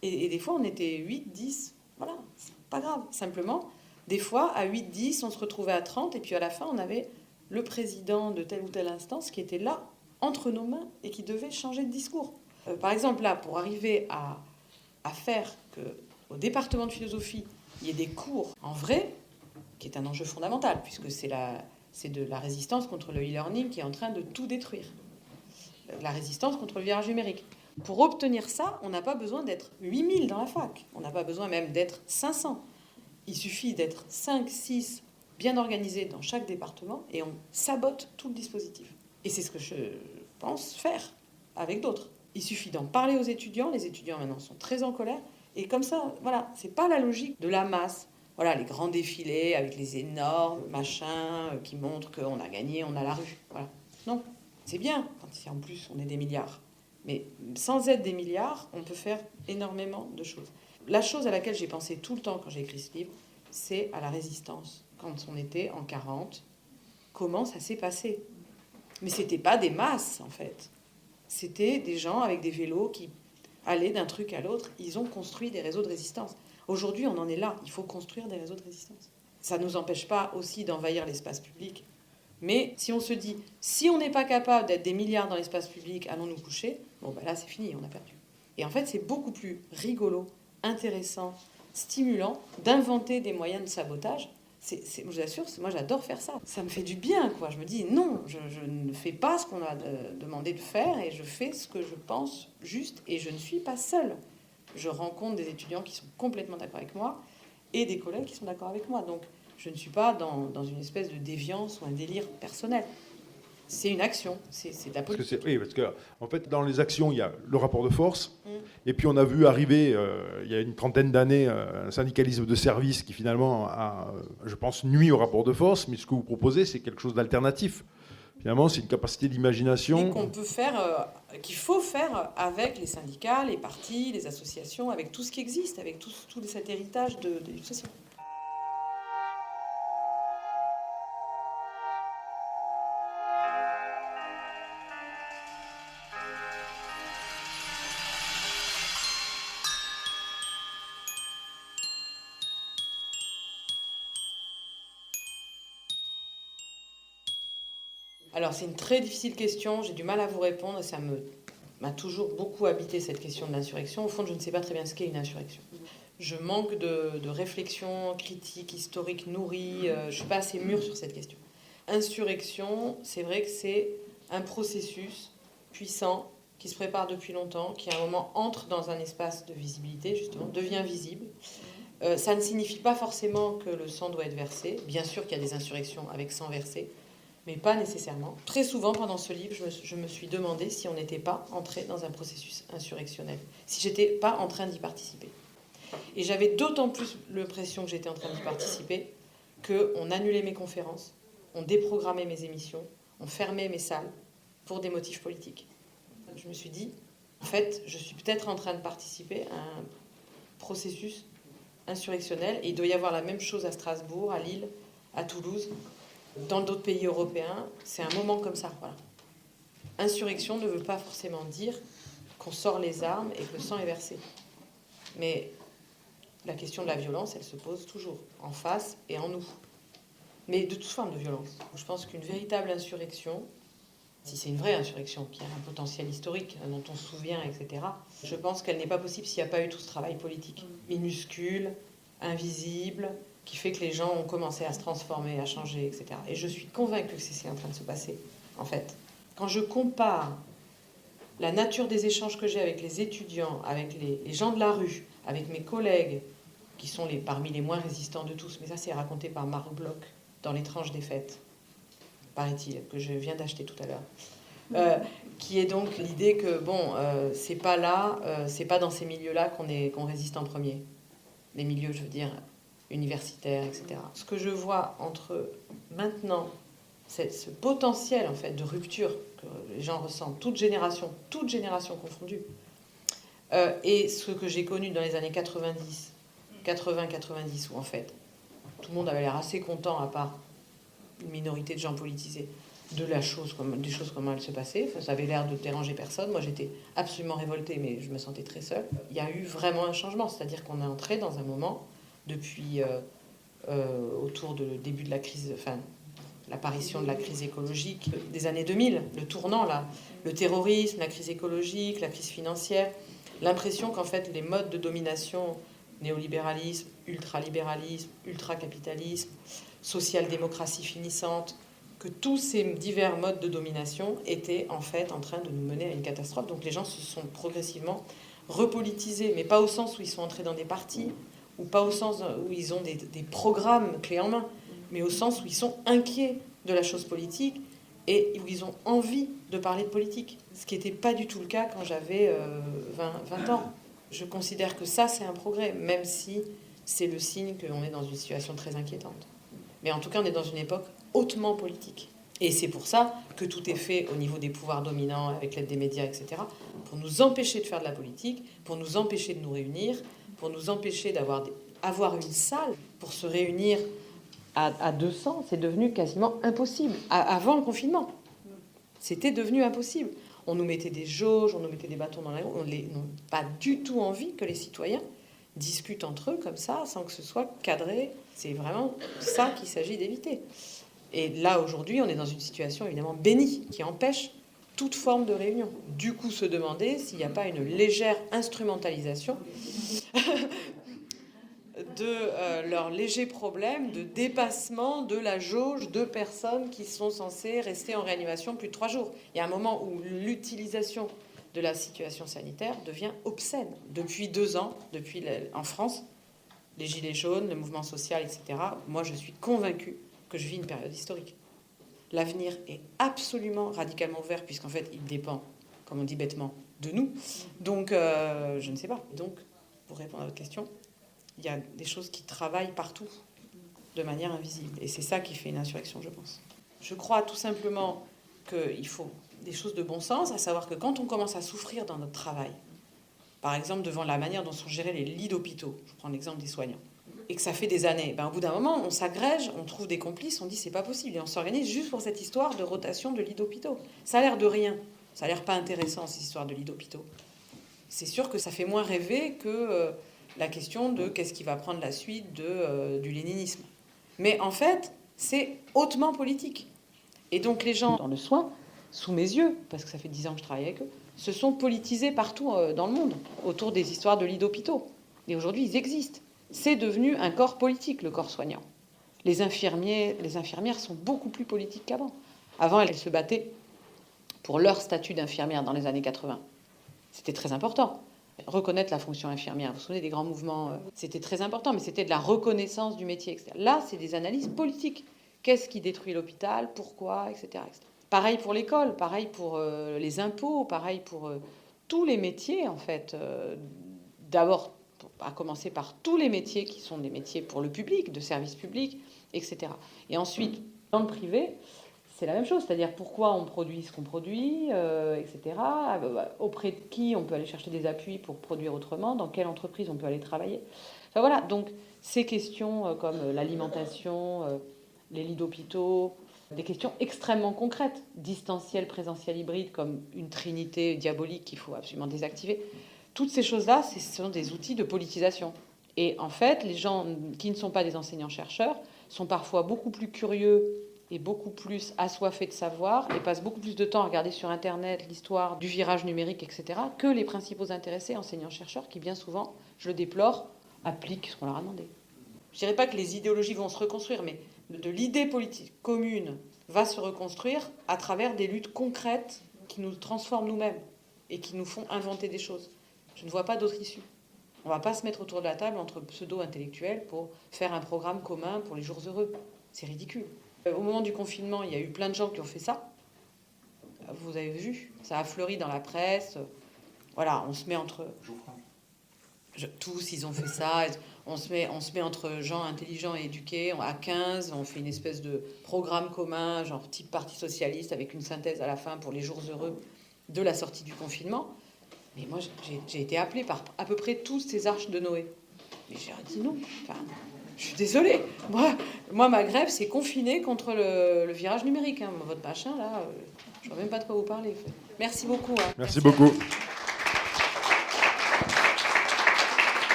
Et des fois, on était 8, 10. Voilà, c'est pas grave. Simplement, des fois, à 8, 10, on se retrouvait à 30. Et puis à la fin, on avait le président de telle ou telle instance qui était là, entre nos mains, et qui devait changer de discours. Par exemple, là, pour arriver à faire qu'au département de philosophie, il y ait des cours en vrai, qui est un enjeu fondamental, puisque c'est de la résistance contre le e-learning qui est en train de tout détruire. La résistance contre le virage numérique. Pour obtenir ça, on n'a pas besoin d'être 8000 dans la fac. On n'a pas besoin même d'être 500. Il suffit d'être 5, 6, bien organisés dans chaque département, et on sabote tout le dispositif. Et c'est ce que je pense faire avec d'autres. Il suffit d'en parler aux étudiants. Les étudiants, maintenant, sont très en colère. Et comme ça, voilà, c'est pas la logique de la masse. Voilà, les grands défilés avec les énormes machins qui montrent qu'on a gagné, on a la rue. Voilà. Non, c'est bien quand en plus on est des milliards. Mais sans être des milliards, on peut faire énormément de choses. La chose à laquelle j'ai pensé tout le temps quand j'ai écrit ce livre, c'est à la résistance. Quand on était en 40, comment ça s'est passé? Mais c'était pas des masses, en fait. C'était des gens avec des vélos qui allaient d'un truc à l'autre. Ils ont construit des réseaux de résistance. Aujourd'hui, on en est là. Il faut construire des réseaux de résistance. Ça ne nous empêche pas aussi d'envahir l'espace public. Mais si on se dit, si on n'est pas capable d'être des milliards dans l'espace public, allons nous coucher, bon, ben là, c'est fini, on a perdu. Et en fait, c'est beaucoup plus rigolo, intéressant, stimulant d'inventer des moyens de sabotage. Je vous assure, moi j'adore faire ça. Ça me fait du bien, quoi. Je me dis non, je ne fais pas ce qu'on a demandé de faire et je fais ce que je pense juste et je ne suis pas seule. Je rencontre des étudiants qui sont complètement d'accord avec moi et des collègues qui sont d'accord avec moi. Donc je ne suis pas dans une espèce de déviance ou un délire personnel. C'est une action, c'est de la politique. Oui, parce que en fait, dans les actions, il y a le rapport de force. Et puis on a vu arriver, il y a une trentaine d'années, un syndicalisme de service qui finalement a, je pense, nuit au rapport de force. Mais ce que vous proposez, c'est quelque chose d'alternatif. Finalement, c'est une capacité d'imagination. Et qu'on peut faire, qu'il faut faire avec les syndicats, les partis, les associations, avec tout ce qui existe, avec tout cet héritage de lutte sociale. Alors, c'est une très difficile question, j'ai du mal à vous répondre, ça m'a toujours beaucoup habité cette question de l'insurrection. Au fond, je ne sais pas très bien ce qu'est une insurrection. Je manque de réflexion critique, historique, nourrie, je ne suis pas assez mûre sur cette question. Insurrection, c'est vrai que c'est un processus puissant qui se prépare depuis longtemps, qui à un moment entre dans un espace de visibilité, justement, devient visible. Ça ne signifie pas forcément que le sang doit être versé. Bien sûr qu'il y a des insurrections avec sang versé, mais pas nécessairement. Très souvent, pendant ce livre, je me suis demandé si on n'était pas entré dans un processus insurrectionnel, si j'étais pas en train d'y participer. Et j'avais d'autant plus l'impression que j'étais en train d'y participer qu'on annulait mes conférences, on déprogrammait mes émissions, on fermait mes salles pour des motifs politiques. Je me suis dit, en fait, je suis peut-être en train de participer à un processus insurrectionnel, et il doit y avoir la même chose à Strasbourg, à Lille, à Toulouse, dans d'autres pays européens. C'est un moment comme ça, voilà. Insurrection ne veut pas forcément dire qu'on sort les armes et que le sang est versé. Mais la question de la violence, elle se pose toujours, en face et en nous. Mais de toute forme de violence. Je pense qu'une véritable insurrection, si c'est une vraie insurrection, qui a un potentiel historique dont on se souvient, etc., je pense qu'elle n'est pas possible s'il n'y a pas eu tout ce travail politique, minuscule, invisible, qui fait que les gens ont commencé à se transformer, à changer, etc. Et je suis convaincue que c'est ce qui est en train de se passer, en fait. Quand je compare la nature des échanges que j'ai avec les étudiants, avec les gens de la rue, avec mes collègues, qui sont parmi les moins résistants de tous, mais ça c'est raconté par Marc Bloch dans L'étrange défaite, paraît-il, que je viens d'acheter tout à l'heure, qui est donc l'idée que, c'est pas là, c'est pas dans ces milieux-là qu'on résiste en premier. Les milieux, je veux dire, universitaires, etc. Ce que je vois entre maintenant, c'est ce potentiel, en fait, de rupture que les gens ressentent, toute génération confondue, et ce que j'ai connu dans les années 90, où, en fait, tout le monde avait l'air assez content, à part une minorité de gens politisés, des choses comment elles se passaient. Ça avait l'air de déranger personne. Moi, j'étais absolument révoltée, mais je me sentais très seule. Il y a eu vraiment un changement, c'est-à-dire qu'on est entré dans un moment, depuis autour du début de la crise, l'apparition de la crise écologique des années 2000, le tournant là, le terrorisme, la crise écologique, la crise financière, l'impression qu'en fait les modes de domination, néolibéralisme, ultralibéralisme, ultracapitalisme, social-démocratie finissante, que tous ces divers modes de domination étaient en fait en train de nous mener à une catastrophe. Donc les gens se sont progressivement repolitisés, mais pas au sens où ils sont entrés dans des partis, ou pas au sens où ils ont des programmes clés en main, mais au sens où ils sont inquiets de la chose politique et où ils ont envie de parler de politique. Ce qui n'était pas du tout le cas quand j'avais 20 ans. Je considère que ça, c'est un progrès, même si c'est le signe qu'on est dans une situation très inquiétante. Mais en tout cas, on est dans une époque hautement politique. Et c'est pour ça que tout est fait au niveau des pouvoirs dominants, avec l'aide des médias, etc., pour nous empêcher de faire de la politique, pour nous empêcher de nous réunir, pour nous empêcher d'avoir une salle pour se réunir à 200. C'est devenu quasiment impossible. Avant le confinement, c'était devenu impossible. On nous mettait des jauges, on nous mettait des bâtons dans la roue. On n'a pas du tout envie que les citoyens discutent entre eux comme ça, sans que ce soit cadré. C'est vraiment ça qu'il s'agit d'éviter. Et là, aujourd'hui, on est dans une situation évidemment bénie, qui empêche toute forme de réunion. Du coup, se demander s'il n'y a pas une légère instrumentalisation de leur léger problème de dépassement de la jauge de personnes qui sont censées rester en réanimation plus de 3 jours. Il y a un moment où l'utilisation de la situation sanitaire devient obscène. Depuis 2 ans, en France, les gilets jaunes, le mouvement social, etc., moi je suis convaincue que je vis une période historique. L'avenir est absolument radicalement ouvert, puisqu'en fait il dépend, comme on dit bêtement, de nous. Donc je ne sais pas. Donc, pour répondre à votre question, il y a des choses qui travaillent partout de manière invisible. Et c'est ça qui fait une insurrection, je pense. Je crois tout simplement qu'il faut des choses de bon sens, à savoir que quand on commence à souffrir dans notre travail, par exemple devant la manière dont sont gérés les lits d'hôpitaux, je prends l'exemple des soignants, et que ça fait des années, au bout d'un moment, on s'agrège, on trouve des complices, on dit c'est pas possible, et on s'organise juste pour cette histoire de rotation de lits d'hôpitaux. Ça a l'air de rien, ça a l'air pas intéressant, ces histoires de lits d'hôpitaux. C'est sûr que ça fait moins rêver que la question de qu'est-ce qui va prendre la suite du léninisme. Mais en fait, c'est hautement politique. Et donc les gens dans le soin, sous mes yeux, parce que ça fait 10 ans que je travaille avec eux, se sont politisés partout dans le monde, autour des histoires de lits d'hôpitaux. Et aujourd'hui, ils existent. C'est devenu un corps politique, le corps soignant. Les infirmières sont beaucoup plus politiques qu'avant. Avant, elles se battaient pour leur statut d'infirmière dans les années 80. C'était très important. Reconnaître la fonction infirmière. Vous vous souvenez des grands mouvements, c'était très important, mais c'était de la reconnaissance du métier, etc. Là, c'est des analyses politiques. Qu'est-ce qui détruit l'hôpital? Pourquoi? Etc. etc. Pareil pour l'école, pareil pour les impôts, pareil pour tous les métiers, en fait. D'abord, à commencer par tous les métiers qui sont des métiers pour le public, de service public, etc. Et ensuite, dans le privé, c'est la même chose, c'est-à-dire pourquoi on produit ce qu'on produit, etc. Auprès de qui on peut aller chercher des appuis pour produire autrement, dans quelle entreprise on peut aller travailler. Enfin voilà, donc ces questions comme l'alimentation, les lits d'hôpitaux, des questions extrêmement concrètes, distanciel, présentiel, hybride, comme une trinité diabolique qu'il faut absolument désactiver. Toutes ces choses-là, ce sont des outils de politisation. Et en fait, les gens qui ne sont pas des enseignants-chercheurs sont parfois beaucoup plus curieux est beaucoup plus assoiffé de savoir et passe beaucoup plus de temps à regarder sur Internet l'histoire du virage numérique, etc., que les principaux intéressés, enseignants-chercheurs, qui bien souvent, je le déplore, appliquent ce qu'on leur a demandé. Je ne dirais pas que les idéologies vont se reconstruire, mais de l'idée politique commune va se reconstruire à travers des luttes concrètes qui nous transforment nous-mêmes et qui nous font inventer des choses. Je ne vois pas d'autre issue. On ne va pas se mettre autour de la table entre pseudo-intellectuels pour faire un programme commun pour les jours heureux. C'est ridicule. Au moment du confinement, il y a eu plein de gens qui ont fait ça. Vous avez vu, ça a fleuri dans la presse. Voilà, on se met entre... Tous, ils ont fait ça. On se met entre gens intelligents et éduqués. À 15, on fait une espèce de programme commun, genre type Parti socialiste, avec une synthèse à la fin pour les jours heureux de la sortie du confinement. Mais moi, j'ai été appelée par à peu près tous ces arches de Noé. Mais j'ai dit non. Enfin, je suis désolée. Moi, ma grève, c'est confiné contre le virage numérique. Hein. Votre machin, là, je ne vois même pas de quoi vous parler. Merci beaucoup. Hein. Merci beaucoup.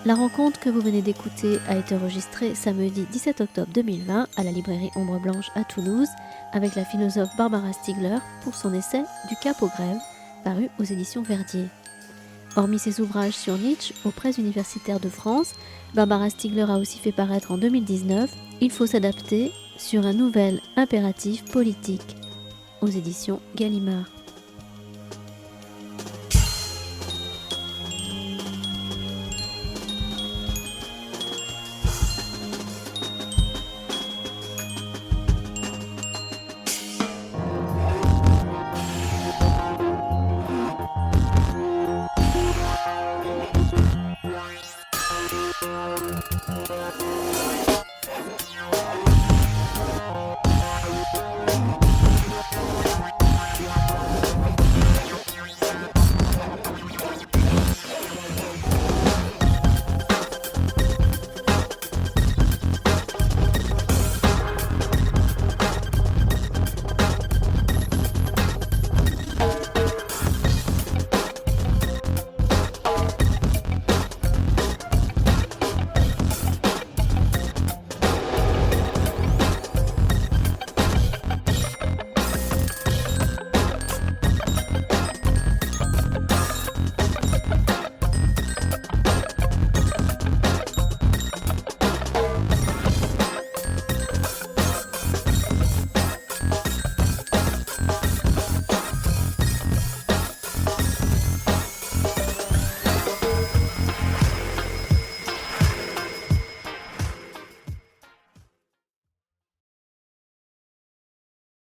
La rencontre que vous venez d'écouter a été enregistrée samedi 17 octobre 2020 à la librairie Ombre Blanche à Toulouse avec la philosophe Barbara Stiegler pour son essai Du Cap aux grèves, paru aux éditions Verdier. Hormis ses ouvrages sur Nietzsche aux presses universitaires de France, Barbara Stiegler a aussi fait paraître en 2019 Il faut s'adapter sur un nouvel impératif politique aux éditions Gallimard.